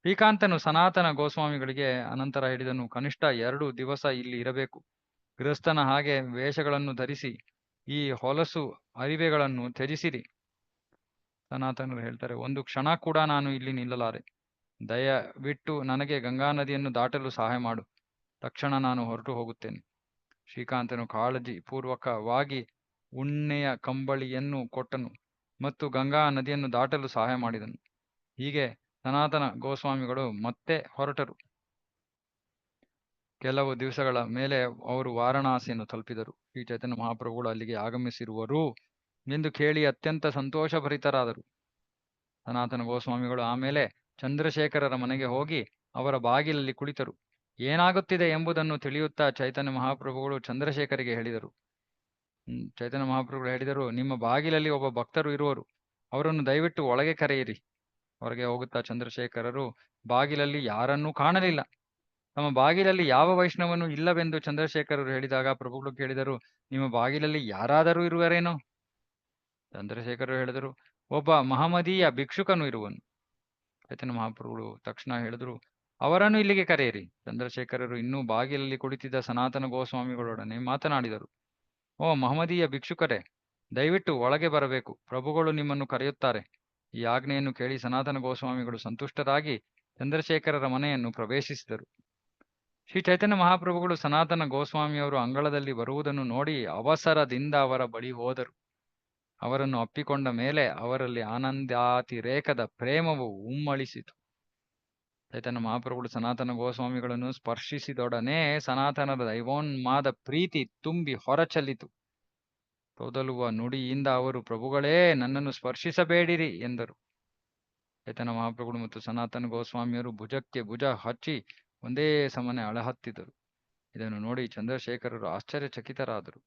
ಶ್ರೀಕಾಂತನು ಸನಾತನ ಗೋಸ್ವಾಮಿಗಳಿಗೆ ಅನಂತರ ಹೇಳಿದನು, ಕನಿಷ್ಠ 2 ದಿವಸ ಇಲ್ಲಿ ಇರಬೇಕು. ಗೃಹಸ್ಥನ ಹಾಗೆ ವೇಷಗಳನ್ನು ಧರಿಸಿ ಈ ಹೊಲಸು ಅರಿವೆಗಳನ್ನು ತ್ಯಜಿಸಿರಿ. ಸನಾತನರು ಹೇಳ್ತಾರೆ, ಒಂದು ಕ್ಷಣ ಕೂಡ ನಾನು ಇಲ್ಲಿ ನಿಲ್ಲಲಾರೆ. ದಯವಿಟ್ಟು ನನಗೆ ಗಂಗಾ ನದಿಯನ್ನು ದಾಟಲು ಸಹಾಯ ಮಾಡು. ತಕ್ಷಣ ನಾನು ಹೊರಟು ಹೋಗುತ್ತೇನೆ. ಶ್ರೀಕಾಂತನು ಕಾಳಜಿ ಪೂರ್ವಕವಾಗಿ ಉಣ್ಣೆಯ ಕಂಬಳಿಯನ್ನು ಕೊಟ್ಟನು ಮತ್ತು ಗಂಗಾ ನದಿಯನ್ನು ದಾಟಲು ಸಹಾಯ ಮಾಡಿದನು. ಹೀಗೆ ಸನಾತನ ಗೋಸ್ವಾಮಿಗಳು ಮತ್ತೆ ಹೊರಟರು. ಕೆಲವು ದಿವಸಗಳ ಮೇಲೆ ಅವರು ವಾರಣಾಸಿಯನ್ನು ತಲುಪಿದರು. ಶ್ರೀ ಚೈತನ್ಯ ಮಹಾಪ್ರಭುಗಳು ಅಲ್ಲಿಗೆ ಆಗಮಿಸಿರುವರು ಎಂದು ಕೇಳಿ ಅತ್ಯಂತ ಸಂತೋಷಭರಿತರಾದರು. ಸನಾತನ ಗೋಸ್ವಾಮಿಗಳು ಆಮೇಲೆ ಚಂದ್ರಶೇಖರರ ಮನೆಗೆ ಹೋಗಿ ಅವರ ಬಾಗಿಲಲ್ಲಿ ಕುಳಿತರು. ಏನಾಗುತ್ತಿದೆ ಎಂಬುದನ್ನು ತಿಳಿಯುತ್ತಾ ಚೈತನ್ಯ ಮಹಾಪ್ರಭುಗಳು ಚಂದ್ರಶೇಖರಿಗೆ ಹೇಳಿದರು. ಚೈತನ್ಯ ಮಹಾಪ್ರಭುಗಳು ಹೇಳಿದರು, ನಿಮ್ಮ ಬಾಗಿಲಲ್ಲಿ ಒಬ್ಬ ಭಕ್ತರು ಇರುವರು, ಅವರನ್ನು ದಯವಿಟ್ಟು ಒಳಗೆ ಕರೆಯಿರಿ. ಹೊರಗೆ ಹೋಗುತ್ತಾ ಚಂದ್ರಶೇಖರರು ಬಾಗಿಲಲ್ಲಿ ಯಾರನ್ನೂ ಕಾಣಲಿಲ್ಲ. ತಮ್ಮ ಬಾಗಿಲಲ್ಲಿ ಯಾವ ವೈಷ್ಣವನೂ ಇಲ್ಲವೆಂದು ಚಂದ್ರಶೇಖರರು ಹೇಳಿದಾಗ ಪ್ರಭುಗಳು ಕೇಳಿದರು, ನಿಮ್ಮ ಬಾಗಿಲಲ್ಲಿ ಯಾರಾದರೂ ಇರುವರೇನೋ? ಚಂದ್ರಶೇಖರರು ಹೇಳಿದರು, ಒಬ್ಬ ಮಹಮದೀಯ ಭಿಕ್ಷುಕನು ಇರುವನು. ಚೈತನ್ಯ ಮಹಾಪ್ರಭುಗಳು ತಕ್ಷಣ ಹೇಳಿದರು, ಅವರನ್ನು ಇಲ್ಲಿಗೆ ಕರೆಯಿರಿ. ಚಂದ್ರಶೇಖರರು ಇನ್ನೂ ಬಾಗಿಲಲ್ಲಿ ಕುಳಿತಿದ್ದ ಸನಾತನ ಗೋಸ್ವಾಮಿಗಳೊಡನೆ ಮಾತನಾಡಿದರು. ಓ ಮಹಮದೀಯ ಭಿಕ್ಷುಕರೇ, ದಯವಿಟ್ಟು ಒಳಗೆ ಬರಬೇಕು. ಪ್ರಭುಗಳು ನಿಮ್ಮನ್ನು ಕರೆಯುತ್ತಾರೆ. ಈ ಆಜ್ಞೆಯನ್ನು ಕೇಳಿ ಸನಾತನ ಗೋಸ್ವಾಮಿಗಳು ಸಂತುಷ್ಟರಾಗಿ ಚಂದ್ರಶೇಖರರ ಮನೆಯನ್ನು ಪ್ರವೇಶಿಸಿದರು. ಶ್ರೀ ಚೈತನ್ಯ ಮಹಾಪ್ರಭುಗಳು ಸನಾತನ ಗೋಸ್ವಾಮಿಯವರು ಅಂಗಳದಲ್ಲಿ ಬರುವುದನ್ನು ನೋಡಿ ಅವಸರದಿಂದ ಅವರ ಬಳಿ ಹೋದರು. ಅವರನ್ನು ಅಪ್ಪಿಕೊಂಡ ಮೇಲೆ ಅವರಲ್ಲಿ ಆನಂದಾತಿರೇಕದ ಪ್ರೇಮವು ಉಮ್ಮಳಿಸಿತು. ಚೈತನ್ಯ ಮಹಾಪ್ರಭುಗಳು ಸನಾತನ ಗೋಸ್ವಾಮಿಗಳನ್ನು ಸ್ಪರ್ಶಿಸಿದೊಡನೆ ಸನಾತನರ ದೈವೋನ್ಮಾದ ಪ್ರೀತಿ ತುಂಬಿ ಹೊರಚಲಿತು. ತೊದಲುವ ನುಡಿಯಿಂದ ಅವರು, ಪ್ರಭುಗಳೇ, ನನ್ನನ್ನು ಸ್ಪರ್ಶಿಸಬೇಡಿರಿ ಎಂದರು. ಚೈತನ್ಯ ಮಹಾಪ್ರಭುಗಳು ಮತ್ತು ಸನಾತನ ಗೋಸ್ವಾಮಿಯರು ಭುಜಕ್ಕೆ ಭುಜ ಹಚ್ಚಿ ಒಂದೇ ಸಮನೆ ಅಳಹತ್ತಿದರು. ಇದನ್ನು ನೋಡಿ ಚಂದ್ರಶೇಖರರು ಆಶ್ಚರ್ಯಚಕಿತರಾದರು.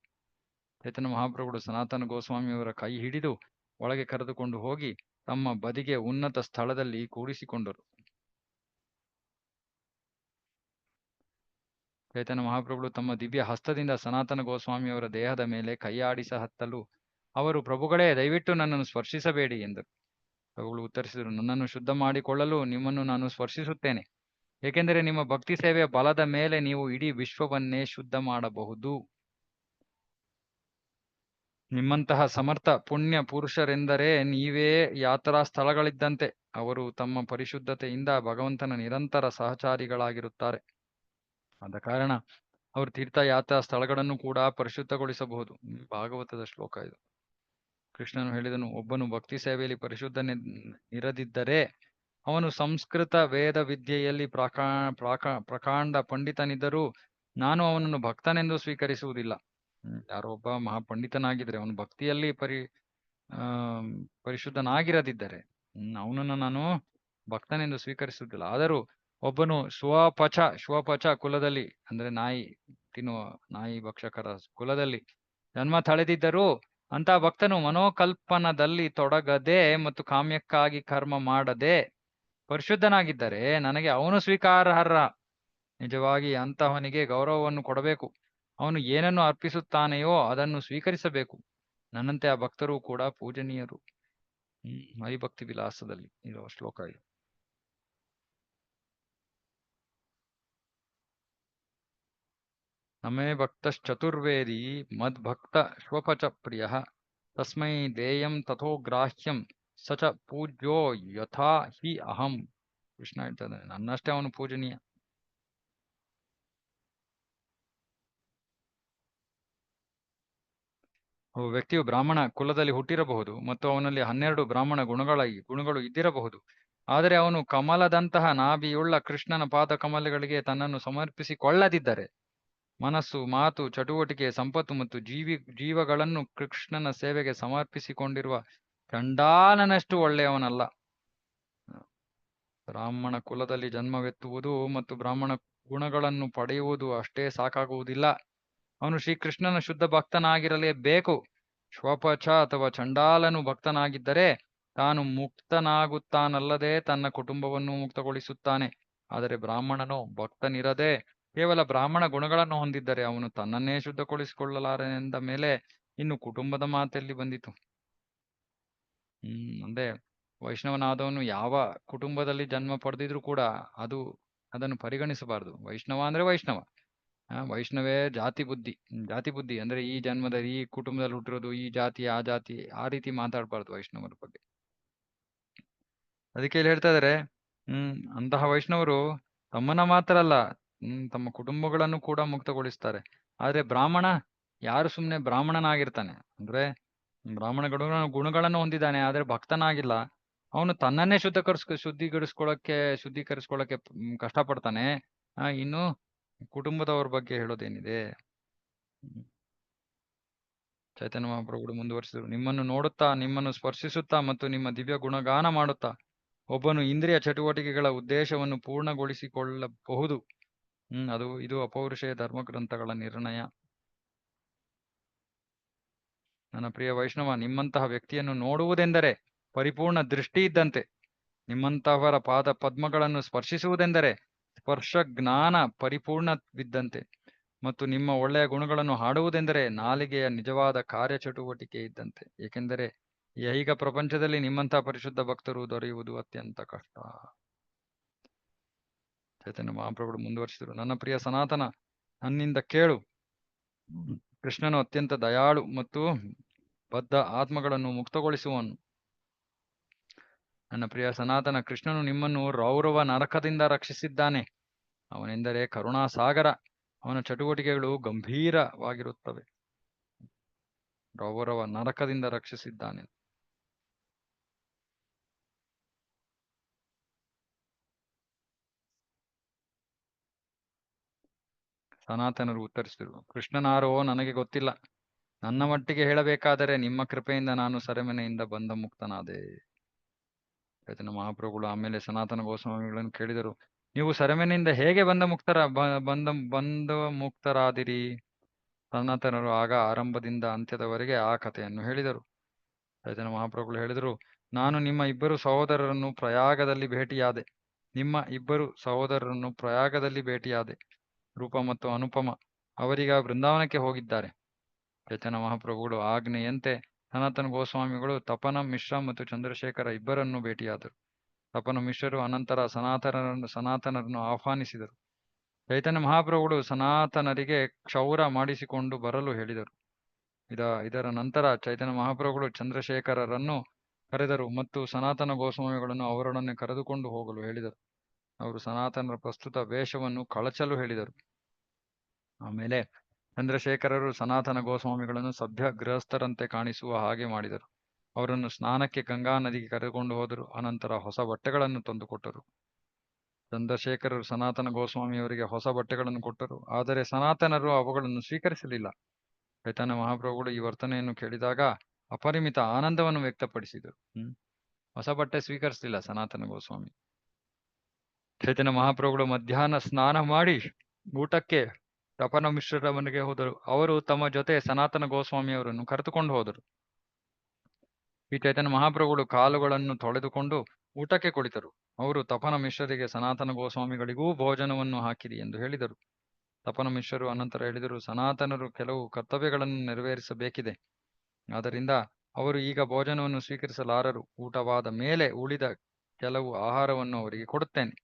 ಚೈತನ್ಯ ಮಹಾಪ್ರಭುಗಳು ಸನಾತನ ಗೋಸ್ವಾಮಿಯವರ ಕೈ ಹಿಡಿದು ಒಳಗೆ ಕರೆದುಕೊಂಡು ಹೋಗಿ ತಮ್ಮ ಬದಿಗೆ ಉನ್ನತ ಸ್ಥಳದಲ್ಲಿ ಕೂಡಿಸಿಕೊಂಡರು. ಚೈತನ್ಯ ಮಹಾಪ್ರಭುಗಳು ತಮ್ಮ ದಿವ್ಯ ಹಸ್ತದಿಂದ ಸನಾತನ ಗೋಸ್ವಾಮಿಯವರ ದೇಹದ ಮೇಲೆ ಕೈಯಾಡಿಸ ಹತ್ತಲು ಅವರು, ಪ್ರಭುಗಳೇ, ದಯವಿಟ್ಟು ನನ್ನನ್ನು ಸ್ಪರ್ಶಿಸಬೇಡಿ ಎಂದರು. ಪ್ರಭುಗಳು ಉತ್ತರಿಸಿದರು, ನನ್ನನ್ನು ಶುದ್ಧ ಮಾಡಿಕೊಳ್ಳಲು ನಿಮ್ಮನ್ನು ನಾನು ಸ್ಪರ್ಶಿಸುತ್ತೇನೆ. ಏಕೆಂದರೆ ನಿಮ್ಮ ಭಕ್ತಿ ಸೇವೆಯ ಬಲದ ಮೇಲೆ ನೀವು ಇಡೀ ವಿಶ್ವವನ್ನೇ ಶುದ್ಧ ಮಾಡಬಹುದು. ನಿಮ್ಮಂತಹ ಸಮರ್ಥ ಪುಣ್ಯ ಪುರುಷರೆಂದರೆ ನೀವೇ ಯಾತ್ರಾ ಸ್ಥಳಗಳಿದ್ದಂತೆ. ಅವರು ತಮ್ಮ ಪರಿಶುದ್ಧತೆಯಿಂದ ಭಗವಂತನ ನಿರಂತರ ಸಹಚಾರಿಗಳಾಗಿರುತ್ತಾರೆ. ಆದ ಕಾರಣ ಅವರು ತೀರ್ಥಯಾತ್ರಾ ಸ್ಥಳಗಳನ್ನು ಕೂಡ ಪರಿಶುದ್ಧಗೊಳಿಸಬಹುದು. ಭಾಗವತದ ಶ್ಲೋಕ ಇದು. ಕೃಷ್ಣನು ಹೇಳಿದನು, ಒಬ್ಬನು ಭಕ್ತಿ ಸೇವೆಯಲ್ಲಿ ಪರಿಶುದ್ಧನಿರದಿದ್ದರೆ ಅವನು ಸಂಸ್ಕೃತ ವೇದ ವಿದ್ಯೆಯಲ್ಲಿ ಪ್ರಕಾಂಡ ಪಂಡಿತನಿದ್ದರೂ ನಾನು ಅವನನ್ನು ಭಕ್ತನೆಂದು ಸ್ವೀಕರಿಸುವುದಿಲ್ಲ. ಯಾರೋ ಒಬ್ಬ ಮಹಾಪಂಡಿತನಾಗಿದ್ರೆ ಅವನು ಭಕ್ತಿಯಲ್ಲಿ ಪರಿಶುದ್ಧನಾಗಿರದಿದ್ದರೆ ಅವನನ್ನು ನಾನು ಭಕ್ತನೆಂದು ಸ್ವೀಕರಿಸುವುದಿಲ್ಲ. ಆದರೂ ಒಬ್ಬನು ಶ್ವಪಚ ಕುಲದಲ್ಲಿ, ಅಂದ್ರೆ ನಾಯಿ ಭಕ್ಷಕರ ಕುಲದಲ್ಲಿ ಜನ್ಮ ತಳೆದಿದ್ದರೂ ಅಂತ ಭಕ್ತನು ಮನೋಕಲ್ಪನದಲ್ಲಿ ತೊಡಗದೆ ಮತ್ತು ಕಾಮ್ಯಕ್ಕಾಗಿ ಕರ್ಮ ಮಾಡದೆ ಪರಿಶುದ್ಧನಾಗಿದ್ದರೆ ನನಗೆ ಅವನು ಸ್ವೀಕಾರಾರ್ಹ. ನಿಜವಾಗಿ ಅಂತಹವನಿಗೆ ಗೌರವವನ್ನು ಕೊಡಬೇಕು. ಅವನು ಏನನ್ನು ಅರ್ಪಿಸುತ್ತಾನೆಯೋ ಅದನ್ನು ಸ್ವೀಕರಿಸಬೇಕು. ನನ್ನಂತೆ ಆ ಭಕ್ತರು ಕೂಡ ಪೂಜನೀಯರು. ಹರಿಭಕ್ತಿ ವಿಲಾಸದಲ್ಲಿ ಇರುವ ಶ್ಲೋಕ ಇದು. ನಮೇ ಭಕ್ತಶ್ಚತುರ್ವೇದಿ ಮದ್ಭಕ್ತ ಶ್ವಪಚ ಪ್ರಿಯ ತಸ್ಮೈ ದೇಯಂ ತಥೋಗ್ರಾಹ್ಯಂ ಸಚ ಪೂಜ್ಯೋ ಯಥಾ ಹಿ ಅಹಂ. ಕೃಷ್ಣ ಹೇಳ್ತಾನೆ, ನನ್ನಷ್ಟೇ ಅವನು ಪೂಜನೀಯ. ಒಬ್ಬ ವ್ಯಕ್ತಿಯು ಬ್ರಾಹ್ಮಣ ಕುಲದಲ್ಲಿ ಹುಟ್ಟಿರಬಹುದು ಮತ್ತು ಅವನಲ್ಲಿ 12 ಬ್ರಾಹ್ಮಣ ಗುಣಗಳು ಇದ್ದಿರಬಹುದು. ಆದರೆ ಅವನು ಕಮಲದಂತಹ ನಾಭಿಯುಳ್ಳ ಕೃಷ್ಣನ ಪಾದ ಕಮಲಗಳಿಗೆ ತನ್ನನ್ನು ಸಮರ್ಪಿಸಿಕೊಳ್ಳದಿದ್ದರೆ ಮನಸ್ಸು, ಮಾತು, ಚಟುವಟಿಕೆ, ಸಂಪತ್ತು ಮತ್ತು ಜೀವಗಳನ್ನು ಕೃಷ್ಣನ ಸೇವೆಗೆ ಸಮರ್ಪಿಸಿಕೊಂಡಿರುವ ಚಂಡಾಲನಷ್ಟು ಒಳ್ಳೆಯವನಲ್ಲ. ಬ್ರಾಹ್ಮಣ ಕುಲದಲ್ಲಿ ಜನ್ಮವೆತ್ತುವುದು ಮತ್ತು ಬ್ರಾಹ್ಮಣ ಗುಣಗಳನ್ನು ಪಡೆಯುವುದು ಅಷ್ಟೇ ಸಾಕಾಗುವುದಿಲ್ಲ. ಅವನು ಶ್ರೀಕೃಷ್ಣನ ಶುದ್ಧ ಭಕ್ತನಾಗಿರಲೇಬೇಕು. ಶ್ವಪಚ ಅಥವಾ ಚಂಡಾಲನು ಭಕ್ತನಾಗಿದ್ದರೆ ತಾನು ಮುಕ್ತನಾಗುತ್ತಾನಲ್ಲದೆ ತನ್ನ ಕುಟುಂಬವನ್ನು ಮುಕ್ತಗೊಳಿಸುತ್ತಾನೆ. ಆದರೆ ಬ್ರಾಹ್ಮಣನು ಭಕ್ತನಿರದೆ ಕೇವಲ ಬ್ರಾಹ್ಮಣ ಗುಣಗಳನ್ನು ಹೊಂದಿದ್ದರೆ ಅವನು ತನ್ನನ್ನೇ ಶುದ್ಧಗೊಳಿಸಿಕೊಳ್ಳಲಾರನೆಂದ ಮೇಲೆ ಇನ್ನು ಕುಟುಂಬದ ಮಾತೆಲ್ಲಿ ಬಂದಿತು. ಅಂದ್ರೆ ವೈಷ್ಣವನಾದವನು ಯಾವ ಕುಟುಂಬದಲ್ಲಿ ಜನ್ಮ ಪಡೆದಿದ್ರು ಕೂಡ ಅದನ್ನು ಪರಿಗಣಿಸಬಾರದು. ವೈಷ್ಣವ ಅಂದ್ರೆ ವೈಷ್ಣವ. ವೈಷ್ಣವೇ ಜಾತಿ ಬುದ್ಧಿ ಅಂದ್ರೆ ಈ ಜನ್ಮದಲ್ಲಿ ಈ ಕುಟುಂಬದಲ್ಲಿ ಹುಟ್ಟಿರೋದು ಈ ಜಾತಿ ಆ ಜಾತಿ ಆ ರೀತಿ ಮಾತಾಡಬಾರ್ದು ವೈಷ್ಣವರ ಬಗ್ಗೆ. ಅದಕ್ಕೆ ಇಲ್ಲಿ ಹೇಳ್ತಾ ಇದಾರೆ ಅಂತಹ ವೈಷ್ಣವರು ತಮ್ಮನ್ನ ಮಾತ್ರ ಅಲ್ಲ ತಮ್ಮ ಕುಟುಂಬಗಳನ್ನು ಕೂಡ ಮುಕ್ತಗೊಳಿಸ್ತಾರೆ. ಆದ್ರೆ ಬ್ರಾಹ್ಮಣ ಯಾರು ಸುಮ್ನೆ ಬ್ರಾಹ್ಮಣನಾಗಿರ್ತಾನೆ ಅಂದ್ರೆ ಬ್ರಾಹ್ಮಣ ಗುಣಗಳನ್ನು ಹೊಂದಿದ್ದಾನೆ ಆದ್ರೆ ಭಕ್ತನಾಗಿಲ್ಲ, ಅವನು ತನ್ನನ್ನೇ ಶುದ್ಧೀಕರಿಸ್ಕೊಳ್ಳಕ್ಕೆ ಕಷ್ಟಪಡ್ತಾನೆ. ಇನ್ನು ಕುಟುಂಬದವ್ರ ಬಗ್ಗೆ ಹೇಳೋದೇನಿದೆ. ಚೈತನ್ಯ ಮಹಾಪ್ರಭುಗಳು ಮುಂದುವರಿಸಿದರು. ನಿಮ್ಮನ್ನು ನೋಡುತ್ತಾ ನಿಮ್ಮನ್ನು ಸ್ಪರ್ಶಿಸುತ್ತಾ ಮತ್ತು ನಿಮ್ಮ ದಿವ್ಯ ಗುಣಗಾನ ಮಾಡುತ್ತಾ ಒಬ್ಬನು ಇಂದ್ರಿಯ ಚಟುವಟಿಕೆಗಳ ಉದ್ದೇಶವನ್ನು ಪೂರ್ಣಗೊಳಿಸಿಕೊಳ್ಳಬಹುದು. ಇದು ಅಪೌರುಷೇಯ ಧರ್ಮಗ್ರಂಥಗಳ ನಿರ್ಣಯ. ನನ್ನ ಪ್ರಿಯ ವೈಷ್ಣವ, ನಿಮ್ಮಂತಹ ವ್ಯಕ್ತಿಯನ್ನು ನೋಡುವುದೆಂದರೆ ಪರಿಪೂರ್ಣ ದೃಷ್ಟಿ ಇದ್ದಂತೆ. ನಿಮ್ಮಂತಹವರ ಪಾದ ಪದ್ಮಗಳನ್ನು ಸ್ಪರ್ಶಿಸುವುದೆಂದರೆ ಸ್ಪರ್ಶ ಜ್ಞಾನ ಪರಿಪೂರ್ಣವಿದ್ದಂತೆ. ಮತ್ತು ನಿಮ್ಮ ಒಳ್ಳೆಯ ಗುಣಗಳನ್ನು ಹಾಡುವುದೆಂದರೆ ನಾಲಿಗೆಯ ನಿಜವಾದ ಕಾರ್ಯಚಟುವಟಿಕೆ ಇದ್ದಂತೆ. ಏಕೆಂದರೆ ಈ ಐಹಿಕ ಪ್ರಪಂಚದಲ್ಲಿ ನಿಮ್ಮಂತಹ ಪರಿಶುದ್ಧ ಭಕ್ತರು ದೊರೆಯುವುದು ಅತ್ಯಂತ ಕಷ್ಟ. ಚೈತನ್ಯ ಮಹಾಪ್ರಭುಗಳು ಮುಂದುವರಿಸಿದರು. ನನ್ನ ಪ್ರಿಯ ಸನಾತನ, ನನ್ನಿಂದ ಕೇಳು. ಕೃಷ್ಣನು ಅತ್ಯಂತ ದಯಾಳು ಮತ್ತು ಬದ್ಧ ಆತ್ಮಗಳನ್ನು ಮುಕ್ತಗೊಳಿಸುವನು. ನನ್ನ ಪ್ರಿಯ ಸನಾತನ, ಕೃಷ್ಣನು ನಿಮ್ಮನ್ನು ರೌರವ ನರಕದಿಂದ ರಕ್ಷಿಸಿದ್ದಾನೆ. ಅವನೆಂದರೆ ಕರುಣಾಸಾಗರ. ಅವನ ಚಟುವಟಿಕೆಗಳು ಗಂಭೀರವಾಗಿರುತ್ತವೆ. ರೌರವ ನರಕದಿಂದ ರಕ್ಷಿಸಿದ್ದಾನೆ. ಸನಾತನರು ಉತ್ತರಿಸಿದರು, ಕೃಷ್ಣನಾರೋ ನನಗೆ ಗೊತ್ತಿಲ್ಲ. ನನ್ನ ಮಟ್ಟಿಗೆ ಹೇಳಬೇಕಾದರೆ ನಿಮ್ಮ ಕೃಪೆಯಿಂದ ನಾನು ಸೆರೆಮನೆಯಿಂದ ಬಂಧ ಮುಕ್ತನಾದೆ. ಚೈತನ್ಯ ಮಹಾಪ್ರಭುಗಳು ಆಮೇಲೆ ಸನಾತನ ಗೋಸ್ವಾಮಿಗಳನ್ನು ಕೇಳಿದರು, ನೀವು ಸೆರೆಮನೆಯಿಂದ ಹೇಗೆ ಬಂಧ ಮುಕ್ತರಾದಿರಿ? ಸನಾತನರು ಆಗ ಆರಂಭದಿಂದ ಅಂತ್ಯದವರೆಗೆ ಆ ಕಥೆಯನ್ನು ಹೇಳಿದರು. ಚೈತನ್ಯ ಮಹಾಪ್ರಭುಗಳು ಹೇಳಿದರು, ನಾನು ನಿಮ್ಮ ಇಬ್ಬರು ಸಹೋದರರನ್ನು ಪ್ರಯಾಗದಲ್ಲಿ ಭೇಟಿಯಾದೆ. ರೂಪ ಮತ್ತು ಅನುಪಮ ಅವರೀಗ ವೃಂದಾವನಕ್ಕೆ ಹೋಗಿದ್ದಾರೆ. ಚೈತನ್ಯ ಮಹಾಪ್ರಭುಗಳು ಆಜ್ಞೆಯಂತೆ ಸನಾತನ ಗೋಸ್ವಾಮಿಗಳು ತಪನ ಮಿಶ್ರ ಮತ್ತು ಚಂದ್ರಶೇಖರ ಇಬ್ಬರನ್ನು ಭೇಟಿಯಾದರು. ತಪನ ಮಿಶ್ರರು ಅನಂತರ ಸನಾತನರನ್ನು ಆಹ್ವಾನಿಸಿದರು. ಚೈತನ್ಯ ಮಹಾಪ್ರಭುಗಳು ಸನಾತನರಿಗೆ ಕ್ಷೌರ ಮಾಡಿಸಿಕೊಂಡು ಬರಲು ಹೇಳಿದರು. ಇದರ ನಂತರ ಚೈತನ್ಯ ಮಹಾಪ್ರಭುಗಳು ಚಂದ್ರಶೇಖರರನ್ನು ಕರೆದರು ಮತ್ತು ಸನಾತನ ಗೋಸ್ವಾಮಿಗಳನ್ನು ಅವರೊಡನೆ ಕರೆದುಕೊಂಡು ಹೋಗಲು ಹೇಳಿದರು. ಅವರು ಸನಾತನರ ಪ್ರಸ್ತುತ ವೇಷವನ್ನು ಕಳಚಲು ಹೇಳಿದರು. ಆಮೇಲೆ ಚಂದ್ರಶೇಖರರು ಸನಾತನ ಗೋಸ್ವಾಮಿಗಳನ್ನು ಸಭ್ಯ ಗೃಹಸ್ಥರಂತೆ ಕಾಣಿಸುವ ಹಾಗೆ ಮಾಡಿದರು. ಅವರನ್ನು ಸ್ನಾನಕ್ಕೆ ಗಂಗಾ ನದಿಗೆ ಕರೆದುಕೊಂಡು ಹೋದರು. ಅನಂತರ ಹೊಸ ಬಟ್ಟೆಗಳನ್ನು ತಂದುಕೊಟ್ಟರು. ಚಂದ್ರಶೇಖರರು ಸನಾತನ ಗೋಸ್ವಾಮಿಯವರಿಗೆ ಹೊಸ ಬಟ್ಟೆಗಳನ್ನು ಕೊಟ್ಟರು. ಆದರೆ ಸನಾತನರು ಅವುಗಳನ್ನು ಸ್ವೀಕರಿಸಲಿಲ್ಲ. ಚೈತನ್ಯ ಮಹಾಪ್ರಭುಗಳು ಈ ವರ್ತನೆಯನ್ನು ಕೇಳಿದಾಗ ಅಪರಿಮಿತ ಆನಂದವನ್ನು ವ್ಯಕ್ತಪಡಿಸಿದರು. ಹೊಸ ಬಟ್ಟೆ ಸ್ವೀಕರಿಸಲಿಲ್ಲ ಸನಾತನ ಗೋಸ್ವಾಮಿ. ಚೈತನ್ಯ ಮಹಾಪ್ರಭುಗಳು ಮಧ್ಯಾಹ್ನ ಸ್ನಾನ ಮಾಡಿ ಊಟಕ್ಕೆ ತಪನ ಮಿಶ್ರರ ಮನೆಗೆ ಹೋದರು. ಅವರು ತಮ್ಮ ಜೊತೆ ಸನಾತನ ಗೋಸ್ವಾಮಿಯವರನ್ನು ಕರೆದುಕೊಂಡು ಹೋದರು. ಈ ಚೈತನ್ಯ ಮಹಾಪ್ರಭುಗಳು ಕಾಲುಗಳನ್ನು ತೊಳೆದುಕೊಂಡು ಊಟಕ್ಕೆ ಕುಳಿತರು. ಅವರು ತಪನ ಮಿಶ್ರರಿಗೆ ಸನಾತನ ಗೋಸ್ವಾಮಿಗಳಿಗೂ ಭೋಜನವನ್ನು ಹಾಕಿರಿ ಎಂದು ಹೇಳಿದರು. ತಪನ ಮಿಶ್ರರು ಅನಂತರ ಹೇಳಿದರು, ಸನಾತನರು ಕೆಲವು ಕರ್ತವ್ಯಗಳನ್ನು ನೆರವೇರಿಸಬೇಕಿದೆ. ಆದ್ದರಿಂದ ಅವರು ಈಗ ಭೋಜನವನ್ನು ಸ್ವೀಕರಿಸಲಾರರು. ಊಟವಾದ ಮೇಲೆ ಉಳಿದ ಕೆಲವು ಆಹಾರವನ್ನು ಅವರಿಗೆ ಕೊಡುತ್ತೇನೆ.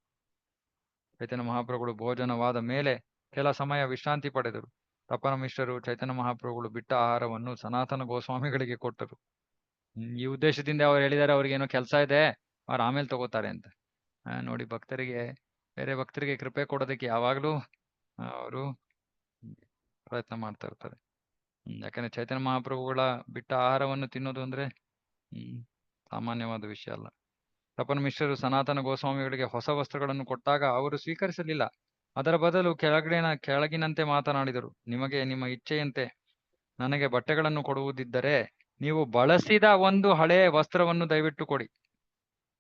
ಚೈತನ್ಯ ಮಹಾಪ್ರಭುಗಳು ಭೋಜನವಾದ ಮೇಲೆ ಕೆಲ ಸಮಯ ವಿಶ್ರಾಂತಿ ಪಡೆದರು. ತಪನ ಮಿಶ್ರರು ಚೈತನ್ಯ ಮಹಾಪ್ರಭುಗಳು ಬಿಟ್ಟ ಆಹಾರವನ್ನು ಸನಾತನ ಗೋಸ್ವಾಮಿಗಳಿಗೆ ಕೊಟ್ಟರು. ಈ ಉದ್ದೇಶದಿಂದ ಅವ್ರು ಹೇಳಿದ್ದಾರೆ, ಅವ್ರಿಗೇನೋ ಕೆಲಸ ಇದೆ, ಅವ್ರು ಆಮೇಲೆ ತಗೋತಾರೆ ಅಂತ. ನೋಡಿ, ಬೇರೆ ಭಕ್ತರಿಗೆ ಕೃಪೆ ಕೊಡೋದಕ್ಕೆ ಯಾವಾಗಲೂ ಅವರು ಪ್ರಯತ್ನ ಮಾಡ್ತಾ ಇರ್ತಾರೆ. ಯಾಕಂದ್ರೆ ಚೈತನ್ಯ ಮಹಾಪ್ರಭುಗಳ ಬಿಟ್ಟ ಆಹಾರವನ್ನು ತಿನ್ನೋದು ಅಂದ್ರೆ ಸಾಮಾನ್ಯವಾದ ವಿಷಯ ಅಲ್ಲ. ತಪನ ಮಿಶ್ರರು ಸನಾತನ ಗೋಸ್ವಾಮಿಗಳಿಗೆ ಹೊಸ ವಸ್ತ್ರಗಳನ್ನು ಕೊಟ್ಟಾಗ ಅವರು ಸ್ವೀಕರಿಸಲಿಲ್ಲ. ಅದರ ಬದಲು ಕೆಳಗಿನಂತೆ ಮಾತನಾಡಿದರು. ನಿಮಗೆ ನಿಮ್ಮ ಇಚ್ಛೆಯಂತೆ ನನಗೆ ಬಟ್ಟೆಗಳನ್ನು ಕೊಡುವುದಿದ್ದರೆ ನೀವು ಬಳಸಿದ ಒಂದು ಹಳೆ ವಸ್ತ್ರವನ್ನು ದಯವಿಟ್ಟು ಕೊಡಿ.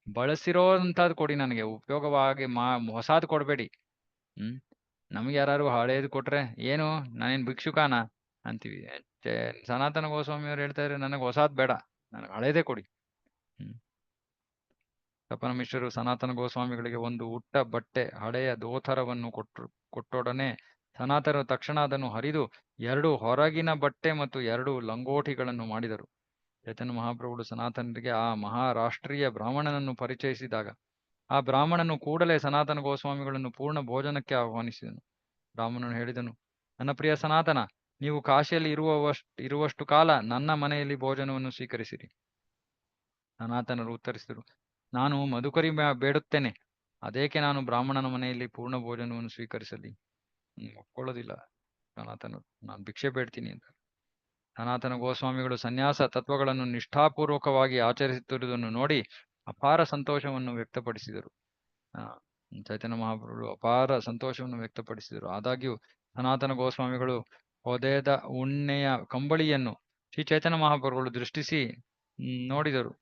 ಬಳಸಿರೋಂಥದ್ದು ಕೊಡಿ, ನನಗೆ ಉಪಯೋಗವಾಗಿ ಹೊಸಾದ್ ಕೊಡಬೇಡಿ. ನಮ್ಗೆ ಯಾರು ಹಳೇದು ಕೊಟ್ರೆ ಏನು, ನಾನೇನು ಭಿಕ್ಷುಕಾನ? ಅಂತೀವಿ. ಸನಾತನ ಗೋಸ್ವಾಮಿಯವರು ಹೇಳ್ತಾ ಇದ್ರೆ ನನಗೆ ಹೊಸಾದ್ ಬೇಡ, ನನಗೆ ಹಳೇದೇ ಕೊಡಿ. ತಪನ ಮಿಶ್ರರು ಸನಾತನ ಗೋಸ್ವಾಮಿಗಳಿಗೆ ಒಂದು ಉಟ್ಟ ಬಟ್ಟೆ ಹಳೆಯ ದೋಥರವನ್ನು ಕೊಟ್ಟೊಡನೆ ಸನಾತನರು ತಕ್ಷಣ ಅದನ್ನು ಹರಿದು 2 ಹೊರಗಿನ ಬಟ್ಟೆ ಮತ್ತು 2 ಲಂಗೋಟಿಗಳನ್ನು ಮಾಡಿದರು. ಚೈತನ್ಯ ಮಹಾಪ್ರಭುಗಳು ಸನಾತನರಿಗೆ ಆ ಮಹಾರಾಷ್ಟ್ರೀಯ ಬ್ರಾಹ್ಮಣನನ್ನು ಪರಿಚಯಿಸಿದಾಗ ಆ ಬ್ರಾಹ್ಮಣನು ಕೂಡಲೇ ಸನಾತನ ಗೋಸ್ವಾಮಿಗಳನ್ನು ಪೂರ್ಣ ಭೋಜನಕ್ಕೆ ಆಹ್ವಾನಿಸಿದನು. ಬ್ರಾಹ್ಮಣನು ಹೇಳಿದನು, ನನ್ನ ಪ್ರಿಯ ಸನಾತನ, ನೀವು ಕಾಶಿಯಲ್ಲಿ ಇರುವಷ್ಟು ಕಾಲ ನನ್ನ ಮನೆಯಲ್ಲಿ ಭೋಜನವನ್ನು ಸ್ವೀಕರಿಸಿರಿ. ಸನಾತನರು ಉತ್ತರಿಸಿದರು, ನಾನು ಮಧುಕರಿ ಬೇಡುತ್ತೇನೆ, ಅದೇಕೆ ನಾನು ಬ್ರಾಹ್ಮಣನ ಮನೆಯಲ್ಲಿ ಪೂರ್ಣ ಭೋಜನವನ್ನು ಸ್ವೀಕರಿಸಲಿ? ಒಪ್ಕೊಳ್ಳೋದಿಲ್ಲ ಸನಾತನರು, ನಾನು ಭಿಕ್ಷೆ ಬೇಡ್ತೀನಿ ಅಂತ. ಸನಾತನ ಗೋಸ್ವಾಮಿಗಳು ಸನ್ಯಾಸ ತತ್ವಗಳನ್ನು ನಿಷ್ಠಾಪೂರ್ವಕವಾಗಿ ಆಚರಿಸುತ್ತಿರುವುದನ್ನು ನೋಡಿ ಅಪಾರ ಸಂತೋಷವನ್ನು ವ್ಯಕ್ತಪಡಿಸಿದರು. ಚೈತನ್ಯ ಮಹಾಪ್ರಭುಗಳು ಅಪಾರ ಸಂತೋಷವನ್ನು ವ್ಯಕ್ತಪಡಿಸಿದರು. ಆದಾಗ್ಯೂ ಸನಾತನ ಗೋಸ್ವಾಮಿಗಳು ಹೊದೆದ ಉಣ್ಣೆಯ ಕಂಬಳಿಯನ್ನು ಶ್ರೀ ಚೈತನ್ಯ ಮಹಾಪ್ರಭುಗಳು ದೃಷ್ಟಿಸಿ ನೋಡಿದರು.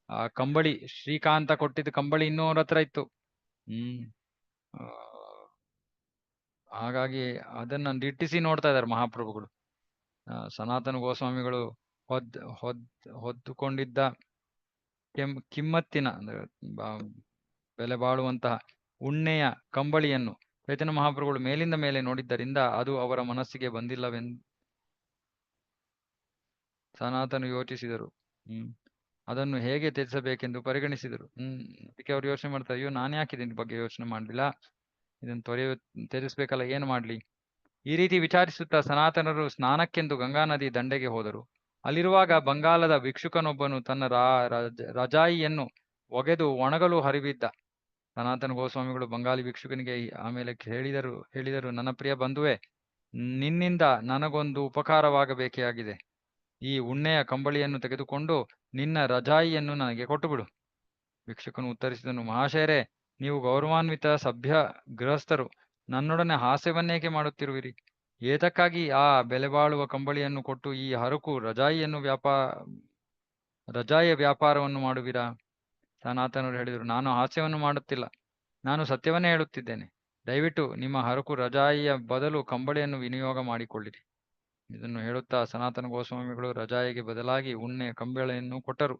ಆ ಕಂಬಳಿ, ಶ್ರೀಕಾಂತ ಕೊಟ್ಟಿದ್ದ ಕಂಬಳಿ ಇನ್ನೂ ಅವ್ರ ಹತ್ರ ಇತ್ತು. ಹಾಗಾಗಿ ಅದನ್ನ ದಿಟ್ಟಿಸಿ ನೋಡ್ತಾ ಇದ್ದಾರೆ ಮಹಾಪ್ರಭುಗಳು. ಸನಾತನ ಗೋಸ್ವಾಮಿಗಳು ಹೊದ್ದುಕೊಂಡಿದ್ದ ಕಿಮ್ಮತ್ತಿನ ಬೆಲೆ ಬಾಳುವಂತಹ ಉಣ್ಣೆಯ ಕಂಬಳಿಯನ್ನು ಚೈತನ್ಯ ಮಹಾಪ್ರಭುಗಳು ಮೇಲಿಂದ ಮೇಲೆ ನೋಡಿದ್ದರಿಂದ ಅದು ಅವರ ಮನಸ್ಸಿಗೆ ಬಂದಿಲ್ಲವೆಂದು ಸನಾತನ ಯೋಚಿಸಿದರು. ಅದನ್ನು ಹೇಗೆ ತ್ಯಜಿಸಬೇಕೆಂದು ಪರಿಗಣಿಸಿದರು. ಅದಕ್ಕೆ ಅವ್ರು ಯೋಚನೆ ಮಾಡ್ತಾರೆ, ಅಯ್ಯೋ ನಾನು ಯಾಕೆ ಇದರ ಬಗ್ಗೆ ಯೋಚನೆ ಮಾಡಲಿಲ್ಲ, ಇದನ್ನು ತ್ಯಜಿಸ್ಬೇಕಲ್ಲ, ಏನು ಮಾಡ್ಲಿ? ಈ ರೀತಿ ವಿಚಾರಿಸುತ್ತಾ ಸನಾತನರು ಸ್ನಾನಕ್ಕೆಂದು ಗಂಗಾ ನದಿ ದಂಡೆಗೆ ಹೋದರು. ಅಲ್ಲಿರುವಾಗ ಬಂಗಾಲದ ಭಿಕ್ಷುಕನೊಬ್ಬನು ತನ್ನ ರಜಾಯಿಯನ್ನು ಒಗೆದು ಒಣಗಲು ಹರಿಬಿದ್ದ. ಸನಾತನ ಗೋಸ್ವಾಮಿಗಳು ಬಂಗಾಲಿ ಭಿಕ್ಷುಕನಿಗೆ ಆಮೇಲೆ ಹೇಳಿದರು, ನನ್ನ ಪ್ರಿಯ ಬಂಧುವೆ, ನಿನ್ನಿಂದ ನನಗೊಂದು ಉಪಕಾರವಾಗಬೇಕಾಗಿದೆ. ಈ ಉಣ್ಣೆಯ ಕಂಬಳಿಯನ್ನು ತೆಗೆದುಕೊಂಡು ನಿನ್ನ ರಜಾಯಿಯನ್ನು ನನಗೆ ಕೊಟ್ಟುಬಿಡು. ಭಿಕ್ಷುಕನು ಉತ್ತರಿಸಿದನು, ಮಹಾಶಯರೇ, ನೀವು ಗೌರವಾನ್ವಿತ ಸಭ್ಯ ಗೃಹಸ್ಥರು, ನನ್ನೊಡನೆ ಹಾಸ್ಯವನ್ನೇಕೆ ಮಾಡುತ್ತಿರುವಿರಿ? ಏತಕ್ಕಾಗಿ ಆ ಬೆಲೆ ಬಾಳುವ ಕಂಬಳಿಯನ್ನು ಕೊಟ್ಟು ಈ ಹರಕು ರಜಾಯಿಯ ವ್ಯಾಪಾರವನ್ನು ಮಾಡುವಿರಾ? ಸನಾತನರು ಹೇಳಿದರು, ನಾನು ಹಾಸ್ಯವನ್ನು ಮಾಡುತ್ತಿಲ್ಲ, ನಾನು ಸತ್ಯವನ್ನೇ ಹೇಳುತ್ತಿದ್ದೇನೆ. ದಯವಿಟ್ಟು ನಿಮ್ಮ ಹರಕು ರಜಾಯಿಯ ಬದಲು ಕಂಬಳಿಯನ್ನು ವಿನಿಯೋಗ ಮಾಡಿಕೊಳ್ಳಿರಿ. ಇದನ್ನು ಹೇಳುತ್ತಾ ಸನಾತನ ಗೋಸ್ವಾಮಿಗಳು ರಜಾಯಿಗೆ ಬದಲಾಗಿ ಉಣ್ಣೆ ಕಂಬಳಿಯನ್ನು ಕೊಟ್ಟರು.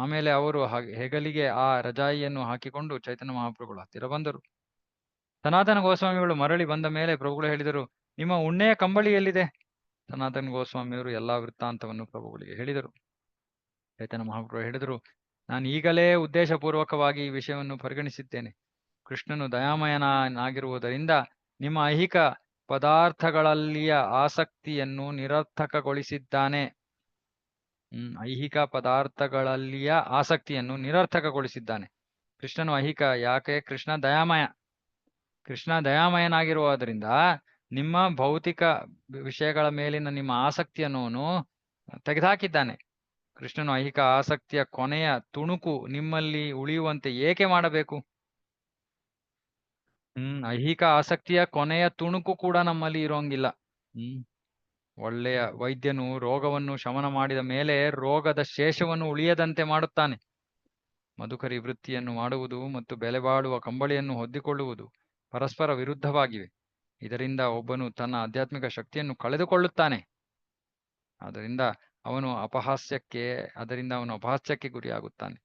ಆಮೇಲೆ ಅವರು ಹೆಗಲಿಗೆ ಆ ರಜಾಯಿಯನ್ನು ಹಾಕಿಕೊಂಡು ಚೈತನ್ಯ ಮಹಾಪ್ರಭುಗಳು ಹತ್ತಿರ ಬಂದರು. ಸನಾತನ ಗೋಸ್ವಾಮಿಗಳು ಮರಳಿ ಬಂದ ಮೇಲೆ ಪ್ರಭುಗಳು ಹೇಳಿದರು, ನಿಮ್ಮ ಉಣ್ಣೆಯ ಕಂಬಳಿ ಎಲ್ಲಿದೆ? ಸನಾತನ ಗೋಸ್ವಾಮಿಯವರು ಎಲ್ಲಾ ವೃತ್ತಾಂತವನ್ನು ಪ್ರಭುಗಳಿಗೆ ಹೇಳಿದರು. ಚೈತನ್ಯ ಮಹಾಪ್ರಭು ಹೇಳಿದರು, ನಾನು ಈಗಲೇ ಉದ್ದೇಶಪೂರ್ವಕವಾಗಿ ಈ ವಿಷಯವನ್ನು ಪರಿಗಣಿಸಿದ್ದೇನೆ. ಕೃಷ್ಣನು ದಯಾಮಯನಾಗಿರುವುದರಿಂದ ನಿಮ್ಮ ಐಹಿಕ ಪದಾರ್ಥಗಳಲ್ಲಿಯ ಆಸಕ್ತಿಯನ್ನು ನಿರರ್ಥಕಗೊಳಿಸಿದ್ದಾನೆ. ಐಹಿಕ ಪದಾರ್ಥಗಳಲ್ಲಿಯ ಆಸಕ್ತಿಯನ್ನು ನಿರರ್ಥಕಗೊಳಿಸಿದ್ದಾನೆ. ಕೃಷ್ಣನು ಐಹಿಕ, ಯಾಕೆ? ಕೃಷ್ಣ ದಯಾಮಯನಾಗಿರುವುದರಿಂದ ನಿಮ್ಮ ಭೌತಿಕ ವಿಷಯಗಳ ಮೇಲಿನ ನಿಮ್ಮ ಆಸಕ್ತಿಯನ್ನು ತೆಗೆದುಹಾಕಿದ್ದಾನೆ. ಕೃಷ್ಣನು ಐಹಿಕ ಆಸಕ್ತಿಯ ಕೊನೆಯ ತುಣುಕು ನಿಮ್ಮಲ್ಲಿ ಉಳಿಯುವಂತೆ ಏಕೆ ಮಾಡಬೇಕು? ಐಹಿಕ ಆಸಕ್ತಿಯ ಕೊನೆಯ ತುಣುಕು ಕೂಡ ನಮ್ಮಲ್ಲಿ ಇರೋಂಗಿಲ್ಲ. ಒಳ್ಳೆಯ ವೈದ್ಯನು ರೋಗವನ್ನು ಶಮನ ಮಾಡಿದ ಮೇಲೆ ರೋಗದ ಶೇಷವನ್ನು ಉಳಿಯದಂತೆ ಮಾಡುತ್ತಾನೆ. ಮಧುಕರಿ ವೃತ್ತಿಯನ್ನು ಮಾಡುವುದು ಮತ್ತು ಬೆಲೆ ಬಾಳುವ ಕಂಬಳಿಯನ್ನು ಹೊದ್ದಿಕೊಳ್ಳುವುದು ಪರಸ್ಪರ ವಿರುದ್ಧವಾಗಿವೆ. ಇದರಿಂದ ಒಬ್ಬನು ತನ್ನ ಆಧ್ಯಾತ್ಮಿಕ ಶಕ್ತಿಯನ್ನು ಕಳೆದುಕೊಳ್ಳುತ್ತಾನೆ. ಅದರಿಂದ ಅವನು ಅಪಹಾಸ್ಯಕ್ಕೆ ಗುರಿಯಾಗುತ್ತಾನೆ.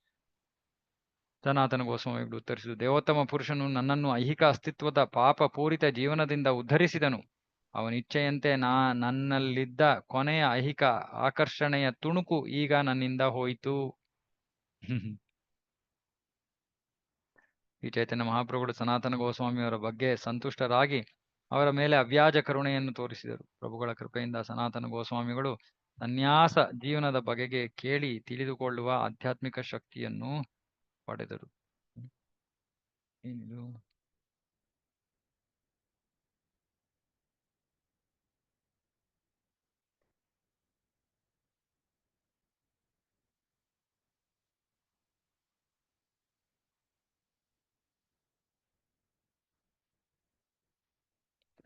ಸನಾತನ ಗೋಸ್ವಾಮಿಗಳು ಉತ್ತರಿಸಿದರು, ದೇವೋತ್ತಮ ಪುರುಷನು ನನ್ನನ್ನು ಐಹಿಕ ಅಸ್ತಿತ್ವದ ಪಾಪ ಪೂರಿತ ಜೀವನದಿಂದ ಉದ್ಧರಿಸಿದನು. ಅವನಿಚ್ಛೆಯಂತೆ ನನ್ನಲ್ಲಿದ್ದ ಕೊನೆಯ ಐಹಿಕ ಆಕರ್ಷಣೆಯ ತುಣುಕು ಈಗ ನನ್ನಿಂದ ಹೋಯಿತು. ಈ ಚೈತನ್ಯ ಮಹಾಪ್ರಭುಗಳು ಸನಾತನ ಗೋಸ್ವಾಮಿಯವರ ಬಗ್ಗೆ ಸಂತುಷ್ಟರಾಗಿ ಅವರ ಮೇಲೆ ಅವ್ಯಾಜ ಕರುಣೆಯನ್ನು ತೋರಿಸಿದರು. ಪ್ರಭುಗಳ ಕೃಪೆಯಿಂದ ಸನಾತನ ಗೋಸ್ವಾಮಿಗಳು ಸನ್ಯಾಸ ಜೀವನದ ಬಗೆಗೆ ಕೇಳಿ ತಿಳಿದುಕೊಳ್ಳುವ ಆಧ್ಯಾತ್ಮಿಕ ಶಕ್ತಿಯನ್ನು ಪಡೆದರು. ಏನಿದು?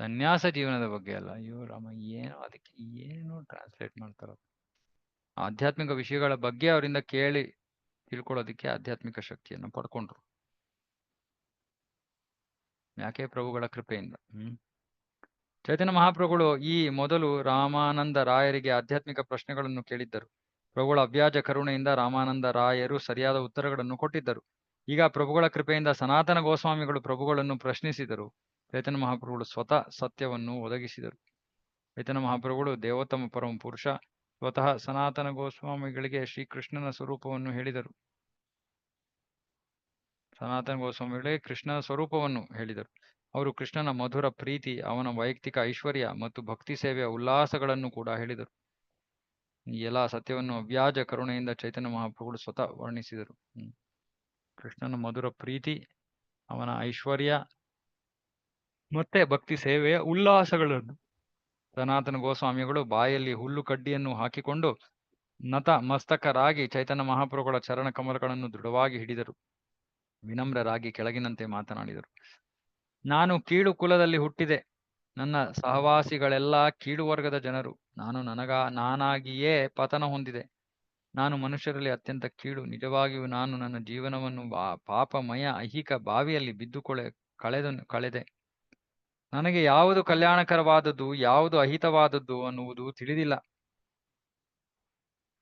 ಸನ್ಯಾಸ ಜೀವನದ ಬಗ್ಗೆ ಅಲ್ಲ. ಅಯ್ಯೋ ರಾಮ, ಅದಕ್ಕೆ ಏನು ಟ್ರಾನ್ಸ್ಲೇಟ್ ಮಾಡ್ತಾರ? ಆಧ್ಯಾತ್ಮಿಕ ವಿಷಯಗಳ ಬಗ್ಗೆ ಅವರಿಂದ ಕೇಳಿ ತಿಳ್ಕೊಳ್ಳೋದಿಕ್ಕೆ ಆಧ್ಯಾತ್ಮಿಕ ಶಕ್ತಿಯನ್ನು ಪಡ್ಕೊಂಡ್ರು. ಯಾಕೆ? ಪ್ರಭುಗಳ ಕೃಪೆಯಿಂದ. ಚೈತನ್ಯ ಮಹಾಪ್ರಭುಗಳು ಈ ಮೊದಲು ರಾಮಾನಂದ ರಾಯರಿಗೆ ಆಧ್ಯಾತ್ಮಿಕ ಪ್ರಶ್ನೆಗಳನ್ನು ಕೇಳಿದ್ದರು. ಪ್ರಭುಗಳ ಅವ್ಯಾಜ ಕರುಣೆಯಿಂದ ರಾಮಾನಂದ ರಾಯರು ಸರಿಯಾದ ಉತ್ತರಗಳನ್ನು ಕೊಟ್ಟಿದ್ದರು. ಈಗ ಪ್ರಭುಗಳ ಕೃಪೆಯಿಂದ ಸನಾತನ ಗೋಸ್ವಾಮಿಗಳು ಪ್ರಭುಗಳನ್ನು ಪ್ರಶ್ನಿಸಿದರು. ಚೈತನ್ಯ ಮಹಾಪ್ರಭುಗಳು ಸ್ವತಃ ಸತ್ಯವನ್ನು ಒದಗಿಸಿದರು. ಚೈತನ್ಯ ಮಹಾಪ್ರಭುಗಳು ದೇವೋತ್ತಮ ಪರಮ ಪುರುಷ ಸ್ವತಃ ಸನಾತನ ಗೋಸ್ವಾಮಿಗಳಿಗೆ ಶ್ರೀಕೃಷ್ಣನ ಸ್ವರೂಪವನ್ನು ಹೇಳಿದರು. ಸನಾತನ ಗೋಸ್ವಾಮಿಗಳಿಗೆ ಕೃಷ್ಣನ ಸ್ವರೂಪವನ್ನು ಹೇಳಿದರು. ಅವರು ಕೃಷ್ಣನ ಮಧುರ ಪ್ರೀತಿ, ಅವನ ವೈಯಕ್ತಿಕ ಐಶ್ವರ್ಯ ಮತ್ತು ಭಕ್ತಿ ಸೇವೆಯ ಉಲ್ಲಾಸಗಳನ್ನು ಕೂಡ ಹೇಳಿದರು. ಈ ಎಲ್ಲ ಸತ್ಯವನ್ನು ಅವ್ಯಾಜ ಕರುಣೆಯಿಂದ ಚೈತನ್ಯ ಮಹಾಪ್ರಭುಗಳು ಸ್ವತಃ ವರ್ಣಿಸಿದರು. ಕೃಷ್ಣನ ಮಧುರ ಪ್ರೀತಿ, ಅವನ ಐಶ್ವರ್ಯ ಮತ್ತೆ ಭಕ್ತಿ ಸೇವೆಯ ಉಲ್ಲಾಸಗಳನ್ನು ಸನಾತನ ಗೋಸ್ವಾಮಿಗಳು ಬಾಯಲ್ಲಿ ಹುಲ್ಲು ಕಡ್ಡಿಯನ್ನು ಹಾಕಿಕೊಂಡು ನತ ಮಸ್ತಕರಾಗಿ ಚೈತನ್ಯ ಮಹಾಪ್ರಭುಗಳ ಚರಣ ಕಮಲಗಳನ್ನು ದೃಢವಾಗಿ ಹಿಡಿದರು. ವಿನಮ್ರರಾಗಿ ಕೆಳಗಿನಂತೆ ಮಾತನಾಡಿದರು. ನಾನು ಕೀಳು ಕುಲದಲ್ಲಿ ಹುಟ್ಟಿದೆ. ನನ್ನ ಸಹವಾಸಿಗಳೆಲ್ಲ ಕೀಳು ವರ್ಗದ ಜನರು. ನಾನಾಗಿಯೇ ಪತನ ಹೊಂದಿದೆ. ನಾನು ಮನುಷ್ಯರಲ್ಲಿ ಅತ್ಯಂತ ಕೀಳು. ನಿಜವಾಗಿಯೂ ನಾನು ನನ್ನ ಜೀವನವನ್ನು ಪಾಪಮಯ ಐಹಿಕ ಬಾವಿಯಲ್ಲಿ ಬಿದ್ದು ಕಳೆದೆ. ನನಗೆ ಯಾವುದು ಕಲ್ಯಾಣಕರವಾದದ್ದು, ಯಾವುದು ಅಹಿತವಾದದ್ದು ಅನ್ನುವುದು ತಿಳಿದಿಲ್ಲ.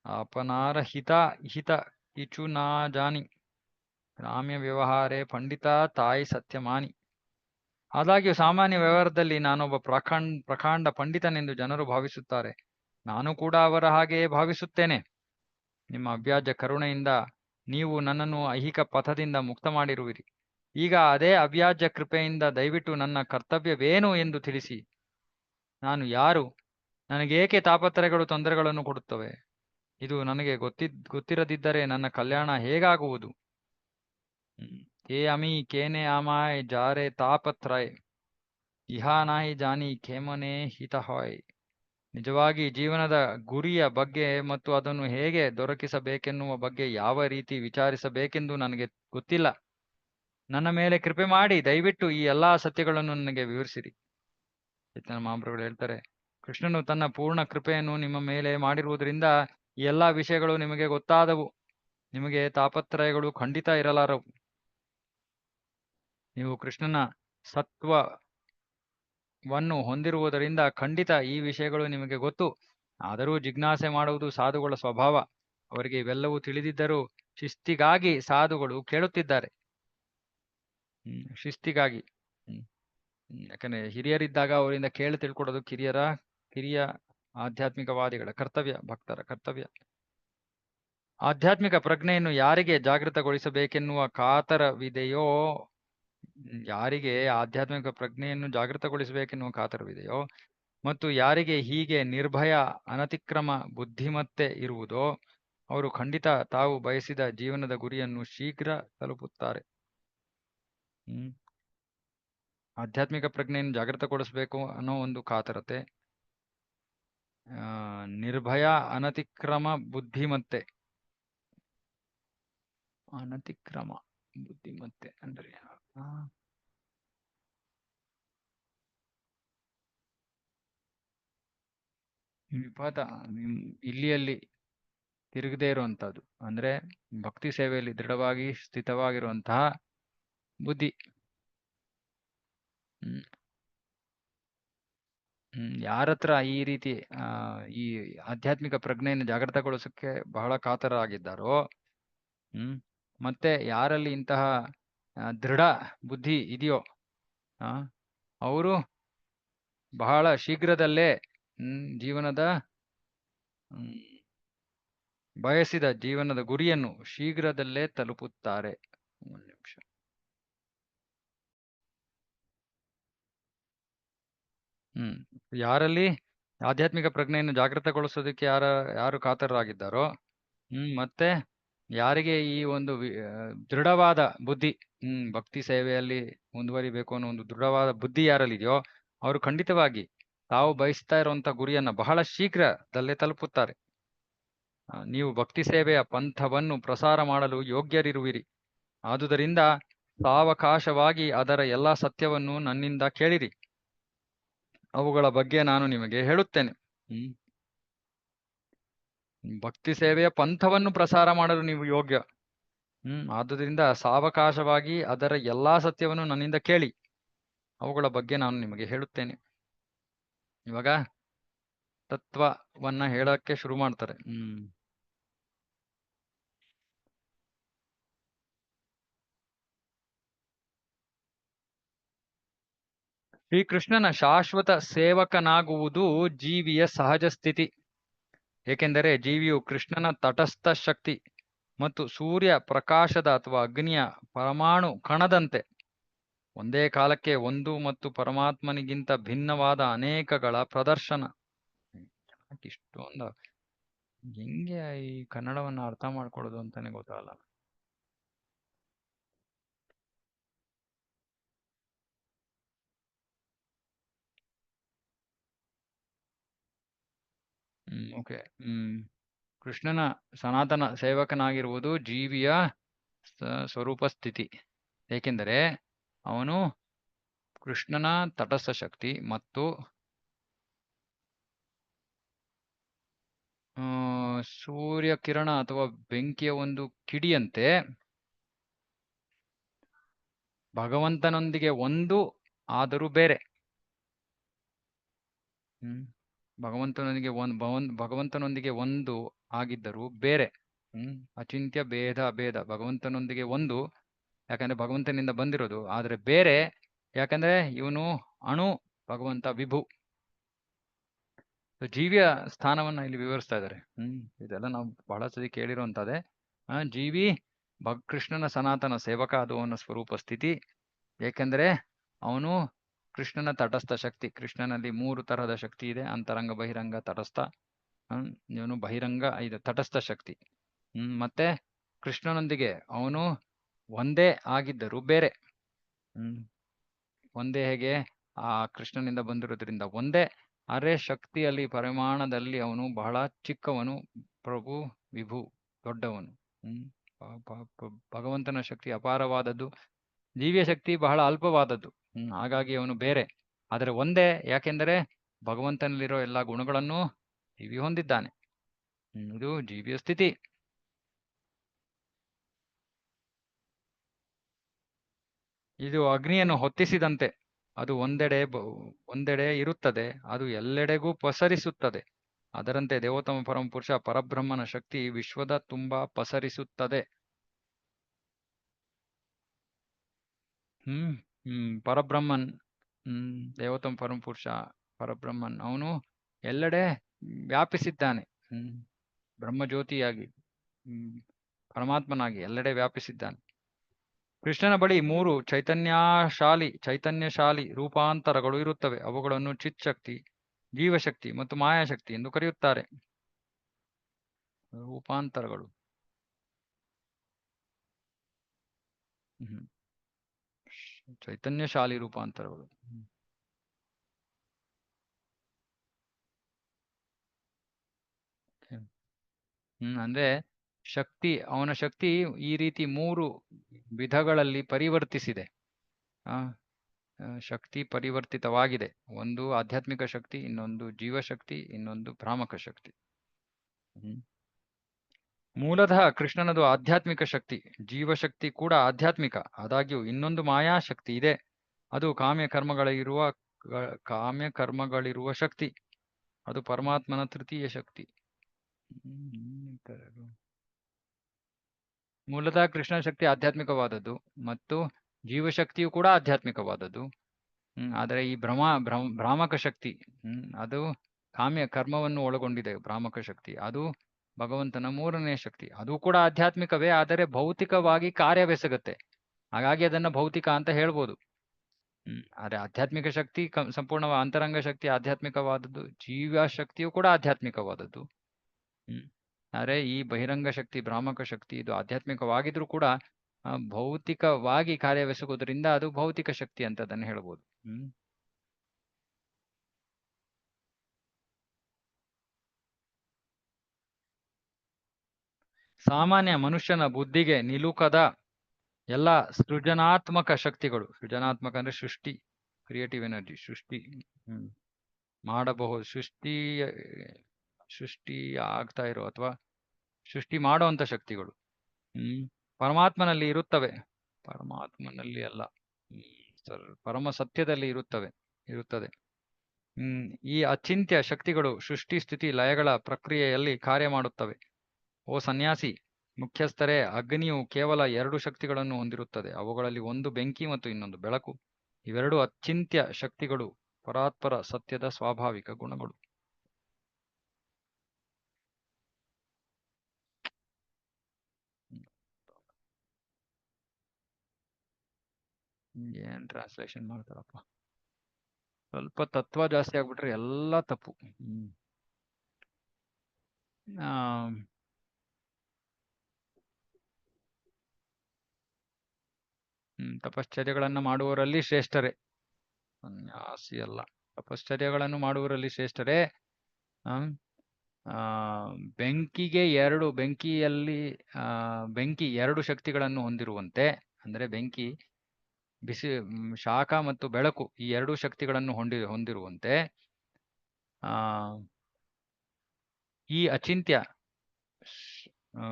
ಅಪನಾರ ಹಿತ ಇಚು ನಾ ಜಾನಿ, ಗ್ರಾಮ್ಯ ವ್ಯವಹಾರೇ ಪಂಡಿತ ತಾಯಿ ಸತ್ಯಮಾನಿ. ಆದಾಗ್ಯೂ ಸಾಮಾನ್ಯ ವ್ಯವಹಾರದಲ್ಲಿ ನಾನೊಬ್ಬ ಪ್ರಕಾಂಡ ಪಂಡಿತನೆಂದು ಜನರು ಭಾವಿಸುತ್ತಾರೆ. ನಾನು ಕೂಡ ಅವರ ಹಾಗೆಯೇ ಭಾವಿಸುತ್ತೇನೆ. ನಿಮ್ಮ ಅವ್ಯಾಜ ಕರುಣೆಯಿಂದ ನೀವು ನನ್ನನ್ನು ಐಹಿಕ ಪಥದಿಂದ ಮುಕ್ತ ಮಾಡಿರುವಿರಿ. ಈಗ ಅದೇ ಅವ್ಯಾಜ ಕೃಪೆಯಿಂದ ದಯವಿಟ್ಟು ನನ್ನ ಕರ್ತವ್ಯವೇನು ಎಂದು ತಿಳಿಸಿ. ನಾನು ಯಾರು? ನನಗೇಕೆ ತಾಪತ್ರಯಗಳು ತೊಂದರೆಗಳನ್ನು ಕೊಡುತ್ತವೆ? ಇದು ನನಗೆ ಗೊತ್ತಿರದಿದ್ದರೆ ನನ್ನ ಕಲ್ಯಾಣ ಹೇಗಾಗುವುದು? ಏ ಅಮಿ ಕೇನೆ ಆಮಾಯ್ ಜಾರೆ ತಾಪತ್ರಯ್, ಇಹಾ ನಾಹಿ ಜಾನಿ ಖೇಮನೆ ಹಿತ ಹಾಯ್. ನಿಜವಾಗಿ ಜೀವನದ ಗುರಿಯ ಬಗ್ಗೆ ಮತ್ತು ಅದನ್ನು ಹೇಗೆ ದೊರಕಿಸಬೇಕೆನ್ನುವ ಬಗ್ಗೆ ಯಾವ ರೀತಿ ವಿಚಾರಿಸಬೇಕೆಂದು ನನಗೆ ಗೊತ್ತಿಲ್ಲ. ನನ್ನ ಮೇಲೆ ಕೃಪೆ ಮಾಡಿ ದಯವಿಟ್ಟು ಈ ಎಲ್ಲಾ ಸತ್ಯಗಳನ್ನು ನನಗೆ ವಿವರಿಸಿರಿ. ಚೈತನ್ಯ ಮಹಾಪ್ರಭುಗಳು ಹೇಳ್ತಾರೆ, ಕೃಷ್ಣನು ತನ್ನ ಪೂರ್ಣ ಕೃಪೆಯನ್ನು ನಿಮ್ಮ ಮೇಲೆ ಮಾಡಿರುವುದರಿಂದ ಈ ಎಲ್ಲಾ ವಿಷಯಗಳು ನಿಮಗೆ ಗೊತ್ತಾದವು. ನಿಮಗೆ ತಾಪತ್ರಯಗಳು ಖಂಡಿತ ಇರಲಾರವು. ನೀವು ಕೃಷ್ಣನ ಸತ್ವವನ್ನು ಹೊಂದಿರುವುದರಿಂದ ಖಂಡಿತ ಈ ವಿಷಯಗಳು ನಿಮಗೆ ಗೊತ್ತು. ಆದರೂ ಜಿಜ್ಞಾಸೆ ಮಾಡುವುದು ಸಾಧುಗಳ ಸ್ವಭಾವ. ಅವರಿಗೆ ಇವೆಲ್ಲವೂ ತಿಳಿದಿದ್ದರೂ ಶಿಸ್ತಿಗಾಗಿ ಸಾಧುಗಳು ಕೇಳುತ್ತಿದ್ದಾರೆ. ಶಿಸ್ತಿಗಾಗಿ. ಯಾಕಂದ್ರೆ ಹಿರಿಯರಿದ್ದಾಗ ಅವರಿಂದ ಕೇಳಿ ತಿಳ್ಕೊಡೋದು ಕಿರಿಯ ಆಧ್ಯಾತ್ಮಿಕವಾದಿಗಳ ಕರ್ತವ್ಯ, ಭಕ್ತರ ಕರ್ತವ್ಯ. ಆಧ್ಯಾತ್ಮಿಕ ಪ್ರಜ್ಞೆಯನ್ನು ಯಾರಿಗೆ ಜಾಗೃತಗೊಳಿಸಬೇಕೆನ್ನುವ ಕಾತರವಿದೆಯೋ, ಯಾರಿಗೆ ಆಧ್ಯಾತ್ಮಿಕ ಪ್ರಜ್ಞೆಯನ್ನು ಜಾಗೃತಗೊಳಿಸಬೇಕೆನ್ನುವ ಕಾತರವಿದೆಯೋ ಮತ್ತು ಯಾರಿಗೆ ಹೀಗೆ ನಿರ್ಭಯ ಅನತಿಕ್ರಮ ಬುದ್ಧಿಮತ್ತೆ ಇರುವುದೋ ಅವರು ಖಂಡಿತ ತಾವು ಬಯಸಿದ ಜೀವನದ ಗುರಿಯನ್ನು ಶೀಘ್ರ ತಲುಪುತ್ತಾರೆ. ಆಧ್ಯಾತ್ಮಿಕ ಪ್ರಜ್ಞೆಯನ್ನು ಜಾಗೃತಗೊಳಿಸಬೇಕು ಅನ್ನೋ ಒಂದು ಕಾತರತೆ, ನಿರ್ಭಯ ಅನತಿಕ್ರಮ ಬುದ್ಧಿಮತ್ತೆ. ಅನತಿಕ್ರಮ ಬುದ್ಧಿಮತ್ತೆ ಅಂದ್ರೆ ವಿಪದ ಇಲ್ಲಿಯಲ್ಲಿ ತಿರುಗದೇ ಇರುವಂತಹದ್ದು, ಅಂದ್ರೆ ಭಕ್ತಿ ಸೇವೆಯಲ್ಲಿ ದೃಢವಾಗಿ ಸ್ಥಿತವಾಗಿರುವಂತಹ ಬುದ್ಧಿ. ಯಾರತ್ರ ಈ ರೀತಿ ಈ ಆಧ್ಯಾತ್ಮಿಕ ಪ್ರಜ್ಞೆಯನ್ನು ಜಾಗೃತಗೊಳಿಸಕ್ಕೆ ಬಹಳ ಕಾತರರಾಗಿದ್ದಾರೋ, ಮತ್ತೆ ಯಾರಲ್ಲಿ ಇಂತಹ ದೃಢ ಬುದ್ಧಿ ಇದೆಯೋ ಅವರು ಬಹಳ ಶೀಘ್ರದಲ್ಲೇ ಜೀವನದ ಬಯಸಿದ ಜೀವನದ ಗುರಿಯನ್ನು ಶೀಘ್ರದಲ್ಲೇ ತಲುಪುತ್ತಾರೆ. ಒಂದು ನಿಮಿಷ. ಯಾರಲ್ಲಿ ಆಧ್ಯಾತ್ಮಿಕ ಪ್ರಜ್ಞೆಯನ್ನು ಜಾಗೃತಗೊಳಿಸೋದಕ್ಕೆ ಯಾರು ಕಾತರರಾಗಿದ್ದಾರೋ, ಮತ್ತೆ ಯಾರಿಗೆ ಈ ಒಂದು ದೃಢವಾದ ಬುದ್ಧಿ, ಭಕ್ತಿ ಸೇವೆಯಲ್ಲಿ ಮುಂದುವರಿಬೇಕು ಅನ್ನೋ ಒಂದು ದೃಢವಾದ ಬುದ್ಧಿ ಯಾರಲ್ಲಿದೆಯೋ ಅವರು ಖಂಡಿತವಾಗಿ ತಾವು ಬಯಸ್ತಾ ಇರುವಂತ ಗುರಿಯನ್ನ ಬಹಳ ಶೀಘ್ರದಲ್ಲೇ ತಲುಪುತ್ತಾರೆ. ನೀವು ಭಕ್ತಿ ಸೇವೆಯ ಪಂಥವನ್ನು ಪ್ರಸಾರ ಮಾಡಲು ಯೋಗ್ಯರಿರುವಿರಿ. ಆದುದರಿಂದ ಸಾವಕಾಶವಾಗಿ ಅದರ ಎಲ್ಲಾ ಸತ್ಯವನ್ನು ನನ್ನಿಂದ ಕೇಳಿರಿ. ಅವುಗಳ ಬಗ್ಗೆ ನಾನು ನಿಮಗೆ ಹೇಳುತ್ತೇನೆ. ಭಕ್ತಿ ಸೇವೆಯ ಪಂಥವನ್ನು ಪ್ರಸಾರ ಮಾಡಲು ನೀವು ಯೋಗ್ಯ. ಆದುದರಿಂದ ಸಾವಕಾಶವಾಗಿ ಅದರ ಎಲ್ಲಾ ಸತ್ಯವನ್ನು ನನ್ನಿಂದ ಕೇಳಿ. ಅವುಗಳ ಬಗ್ಗೆ ನಾನು ನಿಮಗೆ ಹೇಳುತ್ತೇನೆ. ಇವಾಗ ತತ್ವವನ್ನ ಹೇಳಕ್ಕೆ ಶುರು ಮಾಡ್ತಾರೆ. ಶ್ರೀಕೃಷ್ಣನ ಶಾಶ್ವತ ಸೇವಕನಾಗುವುದು ಜೀವಿಯ ಸಹಜ ಸ್ಥಿತಿ. ಏಕೆಂದರೆ ಜೀವಿಯು ಕೃಷ್ಣನ ತಟಸ್ಥ ಶಕ್ತಿ ಮತ್ತು ಸೂರ್ಯ ಪ್ರಕಾಶದ ಅಥವಾ ಅಗ್ನಿಯ ಪರಮಾಣು ಕಣದಂತೆ ಒಂದೇ ಕಾಲಕ್ಕೆ ಒಂದು ಮತ್ತು ಪರಮಾತ್ಮನಿಗಿಂತ ಭಿನ್ನವಾದ ಅನೇಕಗಳ ಪ್ರದರ್ಶನ. ಇಷ್ಟೊಂದು ಹೆಂಗೆ ಈ ಕನ್ನಡವನ್ನು ಅರ್ಥ ಮಾಡ್ಕೊಳ್ಳೋದು ಅಂತಾನೆ ಗೊತ್ತಾಗಲ್ಲ. ಓಕೆ. ಕೃಷ್ಣನ ಸನಾತನ ಸೇವಕನಾಗಿರುವುದು ಜೀವಿಯ ಸ್ವರೂಪ ಸ್ಥಿತಿ. ಏಕೆಂದರೆ ಅವನು ಕೃಷ್ಣನ ತಟಸ್ಥ ಶಕ್ತಿ ಮತ್ತು ಸೂರ್ಯ ಕಿರಣ ಅಥವಾ ಬೆಂಕಿಯ ಒಂದು ಕಿಡಿಯಂತೆ ಭಗವಂತನೊಂದಿಗೆ ಒಂದು ಆದರೂ ಬೇರೆ. ಭಗವಂತನೊಂದಿಗೆ ಒಂದು ಆಗಿದ್ದರೂ ಬೇರೆ. ಅಚಿಂತ್ಯ ಭೇದ ಅಭೇದ. ಭಗವಂತನೊಂದಿಗೆ ಒಂದು ಯಾಕಂದ್ರೆ ಭಗವಂತನಿಂದ ಬಂದಿರೋದು, ಆದ್ರೆ ಬೇರೆ ಯಾಕಂದ್ರೆ ಇವನು ಅಣು, ಭಗವಂತ ವಿಭು. ಜೀವಿಯ ಸ್ಥಾನವನ್ನ ಇಲ್ಲಿ ವಿವರಿಸ್ತಾ ಇದ್ದಾರೆ. ಇದೆಲ್ಲ ನಾವು ಬಹಳ ಸತಿ ಕೇಳಿರುವಂತದ್ದೇ. ಜೀವಿ ಕೃಷ್ಣನ ಸನಾತನ ಸೇವಕ, ಅದು ಅವನ ಸ್ವರೂಪ ಸ್ಥಿತಿ. ಏಕೆಂದ್ರೆ ಅವನು ಕೃಷ್ಣನ ತಟಸ್ಥ ಶಕ್ತಿ. ಕೃಷ್ಣನಲ್ಲಿ 3 ತರಹದ ಶಕ್ತಿ ಇದೆ: ಅಂತರಂಗ, ಬಹಿರಂಗ, ತಟಸ್ಥ. ಇವನು ಬಹಿರಂಗ, ಇದು ತಟಸ್ಥ ಶಕ್ತಿ. ಮತ್ತೆ ಕೃಷ್ಣನೊಂದಿಗೆ ಅವನು ಒಂದೇ ಆಗಿದ್ದರೂ ಬೇರೆ. ಒಂದೇ ಹೇಗೆ? ಆ ಕೃಷ್ಣನಿಂದ ಬಂದಿರೋದ್ರಿಂದ ಒಂದೇ, ಅರೆ ಶಕ್ತಿಯಲ್ಲಿ ಪರಿಮಾಣದಲ್ಲಿ ಅವನು ಬಹಳ ಚಿಕ್ಕವನು, ಪ್ರಭು ವಿಭು ದೊಡ್ಡವನು. ಭಗವಂತನ ಶಕ್ತಿ ಅಪಾರವಾದದ್ದು, ಜೀವಿಯ ಶಕ್ತಿ ಬಹಳ ಅಲ್ಪವಾದದ್ದು. ಹಾಗಾಗಿ ಅವನು ಬೇರೆ, ಆದರೆ ಒಂದೇ. ಯಾಕೆಂದರೆ ಭಗವಂತನಲ್ಲಿರೋ ಎಲ್ಲಾ ಗುಣಗಳನ್ನು ಜೀವಿ ಹೊಂದಿದ್ದಾನೆ. ಇದು ಜೀವಿಯ ಸ್ಥಿತಿ. ಇದು ಅಗ್ನಿಯನ್ನು ಹೊತ್ತಿಸಿದಂತೆ. ಅದು ಒಂದೆಡೆ ಇರುತ್ತದೆ, ಅದು ಎಲ್ಲೆಡೆಗೂ ಪಸರಿಸುತ್ತದೆ. ಅದರಂತೆ ದೇವೋತ್ತಮ ಪರಮಪುರುಷ ಪರಬ್ರಹ್ಮನ ಶಕ್ತಿ ವಿಶ್ವದ ತುಂಬಾ ಪಸರಿಸುತ್ತದೆ. ಪರಬ್ರಹ್ಮನ್, ದೇವೋತ್ತಮ ಪರಮಪುರುಷ ಪರಬ್ರಹ್ಮನ್ ಅವನು ಎಲ್ಲೆಡೆ ವ್ಯಾಪಿಸಿದ್ದಾನೆ. ಬ್ರಹ್ಮಜ್ಯೋತಿಯಾಗಿ, ಪರಮಾತ್ಮನಾಗಿ ಎಲ್ಲೆಡೆ ವ್ಯಾಪಿಸಿದ್ದಾನೆ. ಕೃಷ್ಣನ ಬಳಿ 3 ಚೈತನ್ಯಶಾಲಿ ರೂಪಾಂತರಗಳು ಇರುತ್ತವೆ. ಅವುಗಳನ್ನು ಚಿತ್ಶಕ್ತಿ, ಜೀವಶಕ್ತಿ ಮತ್ತು ಮಾಯಾಶಕ್ತಿ ಎಂದು ಕರೆಯುತ್ತಾರೆ. ರೂಪಾಂತರಗಳು. ಚೈತನ್ಯಶಾಲಿ ರೂಪಾಂತರಗಳು. ಅಂದ್ರೆ ಶಕ್ತಿ, ಅವನ ಶಕ್ತಿ ಈ ರೀತಿ 3 ವಿಧಗಳಲ್ಲಿ ಪರಿವರ್ತಿಸಿದೆ. ಶಕ್ತಿ ಪರಿವರ್ತಿತವಾಗಿದೆ. ಒಂದು ಆಧ್ಯಾತ್ಮಿಕ ಶಕ್ತಿ, ಇನ್ನೊಂದು ಜೀವಶಕ್ತಿ, ಇನ್ನೊಂದು ಭ್ರಾಮಕ ಶಕ್ತಿ. ಮೂಲತಃ ಕೃಷ್ಣನದು ಆಧ್ಯಾತ್ಮಿಕ ಶಕ್ತಿ. ಜೀವಶಕ್ತಿ ಕೂಡ ಆಧ್ಯಾತ್ಮಿಕ. ಆದಾಗ್ಯೂ ಇನ್ನೊಂದು ಮಾಯಾಶಕ್ತಿ ಇದೆ. ಅದು ಕಾಮ್ಯಕರ್ಮಗಳಿರುವ ಶಕ್ತಿ. ಅದು ಪರಮಾತ್ಮನ ತೃತೀಯ ಶಕ್ತಿ. ಮೂಲತಃ ಕೃಷ್ಣ ಶಕ್ತಿ ಆಧ್ಯಾತ್ಮಿಕವಾದದ್ದು ಮತ್ತು ಜೀವಶಕ್ತಿಯು ಕೂಡ ಆಧ್ಯಾತ್ಮಿಕವಾದದ್ದು. ಆದರೆ ಈ ಭ್ರಾಮಕ ಶಕ್ತಿ, ಅದು ಕಾಮ್ಯ ಕರ್ಮವನ್ನು ಒಳಗೊಂಡಿದೆ. ಭ್ರಾಮಕ ಶಕ್ತಿ ಅದು ಭಗವಂತನ 3ನೇ ಶಕ್ತಿ. ಅದು ಕೂಡ ಆಧ್ಯಾತ್ಮಿಕವೇ, ಆದರೆ ಭೌತಿಕವಾಗಿ ಕಾರ್ಯವೆಸಗುತ್ತೆ. ಹಾಗಾಗಿ ಅದನ್ನ ಭೌತಿಕ ಅಂತ ಹೇಳ್ಬೋದು. ಆದರೆ ಆಧ್ಯಾತ್ಮಿಕ ಶಕ್ತಿ ಸಂಪೂರ್ಣ ಅಂತರಂಗ ಶಕ್ತಿ ಆಧ್ಯಾತ್ಮಿಕವಾದದ್ದು. ಜೀವಶಕ್ತಿಯು ಕೂಡ ಆಧ್ಯಾತ್ಮಿಕವಾದದ್ದು. ಆದರೆ ಈ ಬಹಿರಂಗ ಶಕ್ತಿ, ಭ್ರಾಮಕ ಶಕ್ತಿ, ಇದು ಆಧ್ಯಾತ್ಮಿಕವಾಗಿದ್ರೂ ಕೂಡ ಭೌತಿಕವಾಗಿ ಕಾರ್ಯವೆಸಗುವುದರಿಂದ ಅದು ಭೌತಿಕ ಶಕ್ತಿ ಅಂತ ಅದನ್ನು ಹೇಳ್ಬೋದು. ಸಾಮಾನ್ಯ ಮನುಷ್ಯನ ಬುದ್ಧಿಗೆ ನಿಲುಕದ ಎಲ್ಲ ಸೃಜನಾತ್ಮಕ ಶಕ್ತಿಗಳು, ಸೃಜನಾತ್ಮಕ ಅಂದ್ರೆ ಸೃಷ್ಟಿ, ಕ್ರಿಯೇಟಿವ್ ಎನರ್ಜಿ, ಸೃಷ್ಟಿ ಮಾಡಬಹುದು, ಸೃಷ್ಟಿ ಆಗ್ತಾ ಇರೋ ಅಥವಾ ಸೃಷ್ಟಿ ಮಾಡುವಂತ ಶಕ್ತಿಗಳು ಪರಮಾತ್ಮನಲ್ಲಿ ಇರುತ್ತವೆ. ಪರಮಾತ್ಮನಲ್ಲಿ ಅಲ್ಲ, ಪರಮ ಸತ್ಯದಲ್ಲಿ ಇರುತ್ತದೆ. ಈ ಅಚಿಂತ್ಯ ಶಕ್ತಿಗಳು ಸೃಷ್ಟಿ ಸ್ಥಿತಿ ಲಯಗಳ ಪ್ರಕ್ರಿಯೆಯಲ್ಲಿ ಕಾರ್ಯ ಮಾಡುತ್ತವೆ. ಓ ಸನ್ಯಾಸಿ, ಮುಖ್ಯಸ್ಥರೇ, ಅಗ್ನಿಯು ಕೇವಲ 2 ಶಕ್ತಿಗಳನ್ನು ಹೊಂದಿರುತ್ತದೆ. ಅವುಗಳಲ್ಲಿ ಒಂದು ಬೆಂಕಿ ಮತ್ತು ಇನ್ನೊಂದು ಬೆಳಕು. ಇವೆರಡು ಅಚಿಂತ್ಯ ಶಕ್ತಿಗಳು, ಪರಾತ್ಪರ ಸತ್ಯದ ಸ್ವಾಭಾವಿಕ ಗುಣಗಳು. ಏನ್ ಟ್ರಾನ್ಸ್ಲೇಷನ್ ಮಾಡ್ತಾರಪ್ಪ. ಸ್ವಲ್ಪ ತತ್ವ ಜಾಸ್ತಿ ಆಗ್ಬಿಟ್ರೆ ಎಲ್ಲ ತಪ್ಪು. ತಪಶ್ಚರ್ಯಗಳನ್ನು ಮಾಡುವವರಲ್ಲಿ ಶ್ರೇಷ್ಠರೇ. ಸನ್ಯಾಸಿ ಅಲ್ಲ, ತಪಶ್ಚರ್ಯಗಳನ್ನು ಮಾಡುವವರಲ್ಲಿ ಶ್ರೇಷ್ಠರೇ. ಬೆಂಕಿಯಲ್ಲಿ ಬೆಂಕಿ 2 ಶಕ್ತಿಗಳನ್ನು ಹೊಂದಿರುವಂತೆ, ಅಂದ್ರೆ ಬೆಂಕಿ ಬಿಸಿ, ಶಾಖ ಮತ್ತು ಬೆಳಕು, ಈ 2 ಶಕ್ತಿಗಳನ್ನು ಹೊಂದಿರುವಂತೆ ಈ ಅಚಿಂತ್ಯ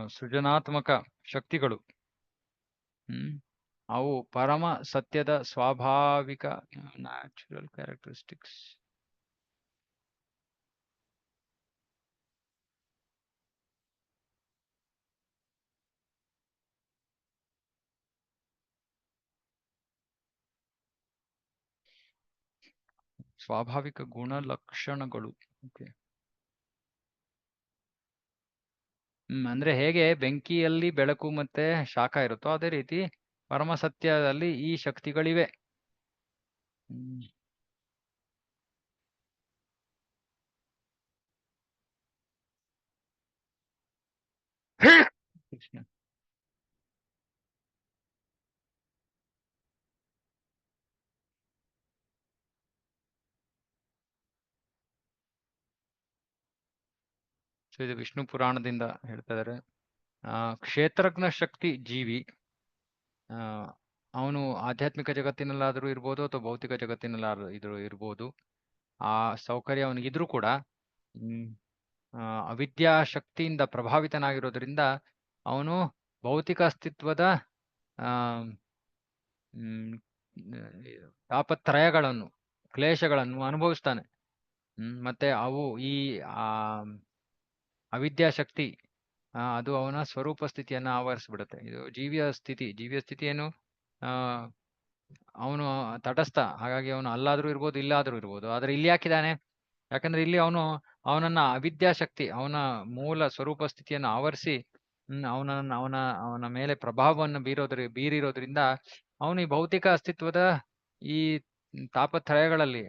ಸೃಜನಾತ್ಮಕ ಶಕ್ತಿಗಳು ಅವು ಪರಮ ಸತ್ಯದ ಸ್ವಾಭಾವಿಕ ನ್ಯಾಚುರಲ್ ಕ್ಯಾರೆಕ್ಟರಿಸ್ಟಿಕ್ಸ್. ಸ್ವಾಭಾವಿಕ ಗುಣಲಕ್ಷಣಗಳು. ಅಂದ್ರೆ ಹೇಗೆ ಬೆಂಕಿಯಲ್ಲಿ ಬೆಳಕು ಮತ್ತೆ ಶಾಖ ಇರುತ್ತೋ ಅದೇ ರೀತಿ ಪರಮಸತ್ಯದಲ್ಲಿ ಈ ಶಕ್ತಿಗಳಿವೆ. ಕೃಷ್ಣ. ಇದು ವಿಷ್ಣು ಪುರಾಣದಿಂದ ಹೇಳ್ತಾ ಇದಾರೆ. ಕ್ಷೇತ್ರಜ್ಞ ಶಕ್ತಿ ಜೀವಿ, ಅವನು ಆಧ್ಯಾತ್ಮಿಕ ಜಗತ್ತಿನಲ್ಲಾದ್ರೂ ಇರ್ಬೋದು ಅಥವಾ ಭೌತಿಕ ಜಗತ್ತಿನಲ್ಲಾದ್ರೂ ಇರ್ಬೋದು. ಆ ಸೌಕರ್ಯ ಅವನಿಗಿದ್ರೂ ಕೂಡ ಅವಿದ್ಯಾ ಶಕ್ತಿಯಿಂದ ಪ್ರಭಾವಿತನಾಗಿರೋದ್ರಿಂದ ಅವನು ಭೌತಿಕ ಅಸ್ತಿತ್ವದ ತಾಪತ್ರಯಗಳನ್ನು, ಕ್ಲೇಶಗಳನ್ನು ಅನುಭವಿಸ್ತಾನೆ. ಮತ್ತೆ ಅವು ಈ ಅವಿದ್ಯಾಶಕ್ತಿ ಅದು ಅವನ ಸ್ವರೂಪ ಸ್ಥಿತಿಯನ್ನು ಆವರಿಸ್ಬಿಡುತ್ತೆ. ಇದು ಜೀವಿಯ ಸ್ಥಿತಿ ಏನು, ಅವನು ತಟಸ್ಥ, ಹಾಗಾಗಿ ಅವನು ಅಲ್ಲಾದ್ರೂ ಇರ್ಬೋದು ಇಲ್ಲಾದ್ರೂ ಇರ್ಬೋದು. ಆದ್ರೆ ಇಲ್ಲಿ ಯಾಕಿದ್ದಾನೆ? ಯಾಕಂದ್ರೆ ಇಲ್ಲಿ ಅವನನ್ನ ಅವಿದ್ಯಾಶಕ್ತಿ ಅವನ ಮೂಲ ಸ್ವರೂಪ ಸ್ಥಿತಿಯನ್ನು ಆವರಿಸಿ ಅವನ ಮೇಲೆ ಪ್ರಭಾವವನ್ನು ಬೀರಿರೋದ್ರಿಂದ ಅವನು ಈ ಭೌತಿಕ ಅಸ್ತಿತ್ವದ ಈ ತಾಪತ್ರಯಗಳಲ್ಲಿ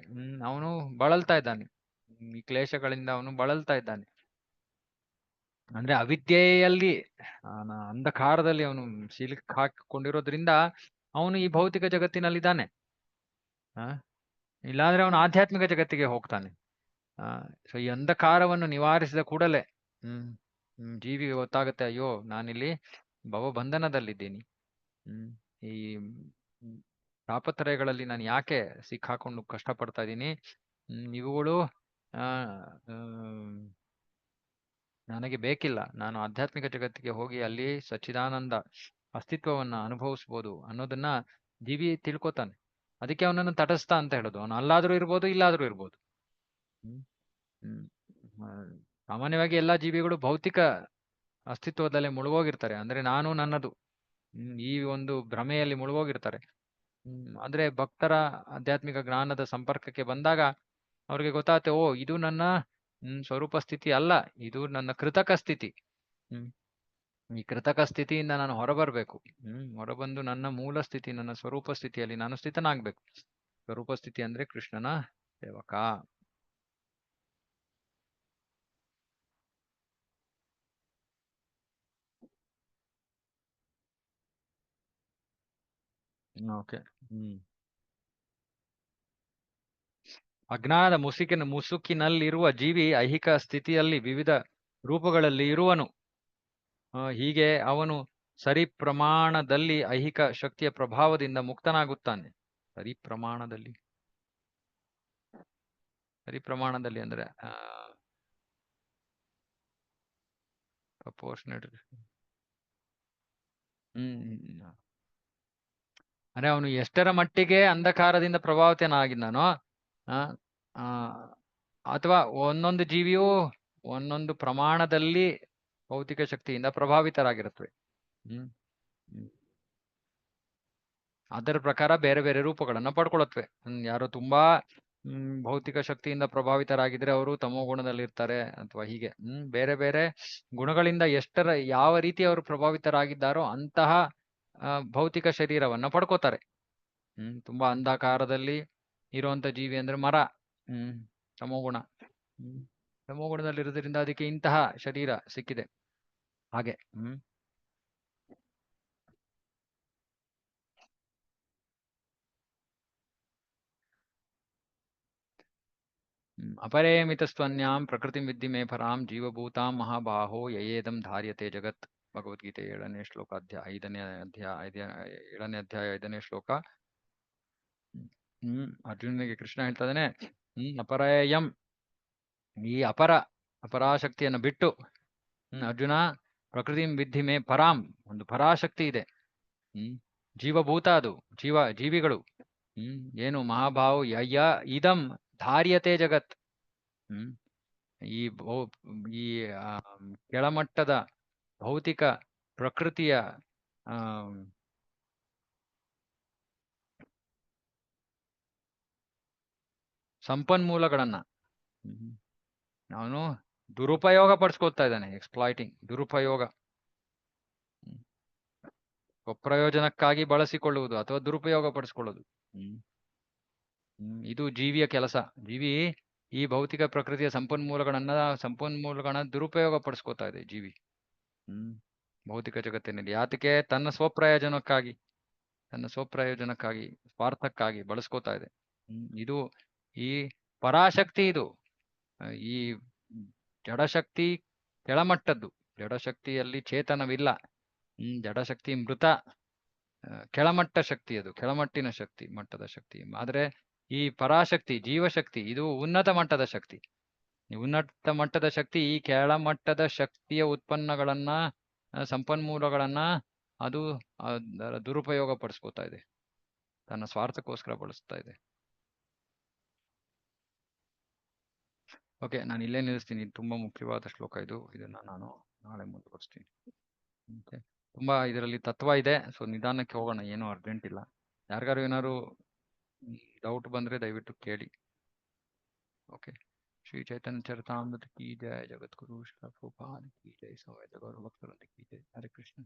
ಅವನು ಬಳಲ್ತಾ ಇದ್ದಾನೆ. ಈ ಕ್ಲೇಶಗಳಿಂದ ಅವನು ಬಳಲ್ತಾ ಇದ್ದಾನೆ. ಅಂದ್ರೆ ಅವಿದ್ಯೆಯಲ್ಲಿ ಅಂಧಕಾರದಲ್ಲಿ ಅವನು ಹಾಕಿಕೊಂಡಿರೋದ್ರಿಂದ ಅವನು ಈ ಭೌತಿಕ ಜಗತ್ತಿನಲ್ಲಿದ್ದಾನೆ. ಇಲ್ಲಾಂದ್ರೆ ಅವನು ಆಧ್ಯಾತ್ಮಿಕ ಜಗತ್ತಿಗೆ ಹೋಗ್ತಾನೆ. ಸೊ ಈ ಅಂಧಕಾರವನ್ನು ನಿವಾರಿಸಿದ ಕೂಡಲೇ ಜೀವಿಗೆ ಗೊತ್ತಾಗುತ್ತೆ, ಅಯ್ಯೋ ನಾನಿಲ್ಲಿ ಭವಬಂಧನದಲ್ಲಿದ್ದೀನಿ. ಈ ತಾಪತ್ರಯಗಳಲ್ಲಿ ನಾನು ಯಾಕೆ ಸಿಕ್ಕಾಕೊಂಡು ಕಷ್ಟಪಡ್ತಾ ಇದ್ದೀನಿ? ಇವುಗಳು ನನಗೆ ಬೇಕಿಲ್ಲ. ನಾನು ಆಧ್ಯಾತ್ಮಿಕ ಜಗತ್ತಿಗೆ ಹೋಗಿ ಅಲ್ಲಿ ಸಚ್ಚಿದಾನಂದ ಅಸ್ತಿತ್ವವನ್ನ ಅನುಭವಿಸ್ಬೋದು ಅನ್ನೋದನ್ನ ಜೀವಿ ತಿಳ್ಕೊತಾನೆ. ಅದಕ್ಕೆ ಅವನನ್ನು ತಟಸ್ಥ ಅಂತ ಹೇಳೋದು. ಅವನು ಅಲ್ಲಾದ್ರೂ ಇರ್ಬೋದು ಇಲ್ಲಾದ್ರೂ ಇರ್ಬೋದು. ಸಾಮಾನ್ಯವಾಗಿ ಎಲ್ಲಾ ಜೀವಿಗಳು ಭೌತಿಕ ಅಸ್ತಿತ್ವದಲ್ಲೇ ಮುಳುಗೋಗಿರ್ತಾರೆ. ಅಂದ್ರೆ ನಾನು ನನ್ನದು ಈ ಒಂದು ಭ್ರಮೆಯಲ್ಲಿ ಮುಳುಗೋಗಿರ್ತಾರೆ. ಅಂದ್ರೆ ಭಕ್ತರ ಆಧ್ಯಾತ್ಮಿಕ ಜ್ಞಾನದ ಸಂಪರ್ಕಕ್ಕೆ ಬಂದಾಗ ಅವ್ರಿಗೆ ಗೊತ್ತಾಗುತ್ತೆ, ಓ ಇದು ನನ್ನ ಸ್ವರೂಪ ಸ್ಥಿತಿ ಅಲ್ಲ, ಇದು ನನ್ನ ಕೃತಕ ಸ್ಥಿತಿ. ಈ ಕೃತಕ ಸ್ಥಿತಿಯಿಂದ ನಾನು ಹೊರಬರ್ಬೇಕು. ಹೊರಬಂದು ನನ್ನ ಮೂಲ ಸ್ಥಿತಿ, ನನ್ನ ಸ್ವರೂಪ ಸ್ಥಿತಿಯಲ್ಲಿ ನಾನು ಸ್ಥಿತನಾಗ್ಬೇಕು. ಸ್ವರೂಪ ಸ್ಥಿತಿ ಅಂದ್ರೆ ಕೃಷ್ಣನ ಸೇವಕ. ಓಕೆ. ಅಜ್ಞಾನದ ಮುಸುಕಿನಲ್ಲಿರುವ ಜೀವಿ ಐಹಿಕ ಸ್ಥಿತಿಯಲ್ಲಿ ವಿವಿಧ ರೂಪಗಳಲ್ಲಿ ಇರುವನು. ಹೀಗೆ ಅವನು ಸರಿ ಪ್ರಮಾಣದಲ್ಲಿ ಐಹಿಕ ಶಕ್ತಿಯ ಪ್ರಭಾವದಿಂದ ಮುಕ್ತನಾಗುತ್ತಾನೆ. ಸರಿ ಪ್ರಮಾಣದಲ್ಲಿ ಅಂದ್ರೆ ಪ್ರಪೋರ್ಷನೇಟ್. ಅಂದ್ರೆ ಅವನು ಎಷ್ಟರ ಮಟ್ಟಿಗೆ ಅಂಧಕಾರದಿಂದ ಪ್ರಭಾವಿತನಾಗಿದ್ದಾನೋ ಆ ಅಥವಾ ಒಂದೊಂದು ಜೀವಿಯೂ ಒಂದೊಂದು ಪ್ರಮಾಣದಲ್ಲಿ ಭೌತಿಕ ಶಕ್ತಿಯಿಂದ ಪ್ರಭಾವಿತರಾಗಿರುತ್ತವೆ. ಹ್ಮ್ ಹ್ಮ್. ಅದರ ಪ್ರಕಾರ ಬೇರೆ ಬೇರೆ ರೂಪಗಳನ್ನ ಪಡ್ಕೊಳತ್ವೆ. ಯಾರೋ ತುಂಬಾ ಭೌತಿಕ ಶಕ್ತಿಯಿಂದ ಪ್ರಭಾವಿತರಾಗಿದ್ರೆ ಅವರು ತಮೋ ಗುಣದಲ್ಲಿರ್ತಾರೆ ಅಥವಾ ಹೀಗೆ. ಬೇರೆ ಬೇರೆ ಗುಣಗಳಿಂದ ಯಾವ ರೀತಿ ಅವರು ಪ್ರಭಾವಿತರಾಗಿದ್ದಾರೋ ಅಂತಹ ಭೌತಿಕ ಶರೀರವನ್ನ ಪಡ್ಕೋತಾರೆ. ತುಂಬಾ ಅಂಧಾಕಾರದಲ್ಲಿ ಇರುವಂತ ಜೀವಿ ಅಂದ್ರೆ ಮರ. ತಮೋಗುಣ. ತಮೋಗುಣದಲ್ಲಿ ಇರೋದ್ರಿಂದ ಅದಕ್ಕೆ ಇಂತಹ ಶರೀರ ಸಿಕ್ಕಿದೆ. ಹಾಗೆ. ಅಪರೇಮಿತಸ್ತ್ವನ್ಯಾಂ ಪ್ರಕೃತಿ ವಿದ್ಧಿ ಮೇ ಪರಾಂ ಜೀವಭೂತಾಂ ಮಹಾಬಾಹೋ ಯಯೇದಂ ಧಾರ್ಯತೆ ಜಗತ್. ಭಗವದ್ಗೀತೆ 7ನೇ ಶ್ಲೋಕ, 7ನೇ ಶ್ಲೋಕ. ಅರ್ಜುನನಿಗೆ ಕೃಷ್ಣ ಹೇಳ್ತಾ ಇದ್ದಾನೆ, ಅಪರೇಯಂ, ಈ ಅಪರಾಶಕ್ತಿಯನ್ನು ಬಿಟ್ಟು ಅರ್ಜುನ ಪ್ರಕೃತಿ ವಿದ್ಧಿ ಮೇ ಪರಾಂ, ಒಂದು ಪರಾಶಕ್ತಿ ಇದೆ. ಜೀವಭೂತ, ಅದು ಜೀವಿಗಳು. ಏನು ಮಹಾಭಾವು ಯಯ ಇದಂ ಧಾರ್ಯತೆ ಜಗತ್. ಈ ಈ ಕೆಳಮಟ್ಟದ ಭೌತಿಕ ಪ್ರಕೃತಿಯ ಸಂಪನ್ಮೂಲಗಳನ್ನ ಅವನು ದುರುಪಯೋಗ ಪಡಿಸ್ಕೊಳ್ತಾ ಇದ್ದಾನೆ. ಎಕ್ಸ್ಪ್ಲಾಯ್ಟಿಂಗ್, ದುರುಪಯೋಗ. ಸ್ವಪ್ರಯೋಜನಕ್ಕಾಗಿ ಬಳಸಿಕೊಳ್ಳುವುದು ಅಥವಾ ದುರುಪಯೋಗ ಪಡಿಸ್ಕೊಳ್ಳೋದು. ಇದು ಜೀವಿಯ ಕೆಲಸ. ಜೀವಿ ಈ ಭೌತಿಕ ಪ್ರಕೃತಿಯ ಸಂಪನ್ಮೂಲಗಳನ್ನ ದುರುಪಯೋಗ ಪಡಿಸ್ಕೊತಾ ಇದೆ ಜೀವಿ. ಭೌತಿಕ ಜಗತ್ತಿನಲ್ಲಿ ಯಾತಕ್ಕೆ? ತನ್ನ ಸ್ವಪ್ರಯೋಜನಕ್ಕಾಗಿ ಸ್ವಾರ್ಥಕ್ಕಾಗಿ ಬಳಸ್ಕೋತಾ ಇದೆ. ಇದು ಈ ಪರಾಶಕ್ತಿ. ಇದು ಈ ಜಡಶಕ್ತಿ ಕೆಳಮಟ್ಟದ್ದು. ಜಡಶಕ್ತಿಯಲ್ಲಿ ಚೇತನವಿಲ್ಲ. ಜಡಶಕ್ತಿ ಮೃತ, ಕೆಳಮಟ್ಟ ಶಕ್ತಿ. ಅದು ಕೆಳಮಟ್ಟಿನ ಶಕ್ತಿ, ಮಟ್ಟದ ಶಕ್ತಿ. ಆದ್ರೆ ಈ ಪರಾಶಕ್ತಿ, ಜೀವಶಕ್ತಿ, ಇದು ಉನ್ನತ ಮಟ್ಟದ ಶಕ್ತಿ. ಉನ್ನತ ಮಟ್ಟದ ಶಕ್ತಿ ಈ ಕೆಳಮಟ್ಟದ ಶಕ್ತಿಯ ಉತ್ಪನ್ನಗಳನ್ನ, ಸಂಪನ್ಮೂಲಗಳನ್ನ ಅದು ದುರುಪಯೋಗ ಪಡಿಸ್ಕೋತಾ ಇದೆ, ತನ್ನ ಸ್ವಾರ್ಥಕ್ಕೋಸ್ಕರ ಬಳಸ್ತಾ ಇದೆ. ಓಕೆ, ನಾನು ಇಲ್ಲೇ ನಿಲ್ಲಿಸ್ತೀನಿ. ತುಂಬಾ ಮುಖ್ಯವಾದ ಶ್ಲೋಕ ಇದು. ಇದನ್ನ ನಾನು ನಾಳೆ ಮುಂದುವರಿಸ್ತೀನಿ. ಓಕೆ, ತುಂಬಾ ಇದರಲ್ಲಿ ತತ್ವ ಇದೆ. ಸೊ ನಿಧಾನಕ್ಕೆ ಹೋಗೋಣ, ಏನೂ ಅರ್ಜೆಂಟ್ ಇಲ್ಲ. ಯಾರಿಗಾರು ಏನಾದ್ರು ಡೌಟ್ ಬಂದ್ರೆ ದಯವಿಟ್ಟು ಕೇಳಿ. ಓಕೆ. ಶ್ರೀ ಚೈತನ್ಯ ಚರಿತಾಮೃತ ಕಿ ಜಯ, ಜಗದ್ಗುರು ಶ್ರೀಲ ಪ್ರಭುಪಾದ ಕಿ ಜಯ, ಸಮವೇತ ಗೌರವ ಭಕ್ತವೃಂದ ಕಿ ಜಯ. ಹರೇ ಕೃಷ್ಣ.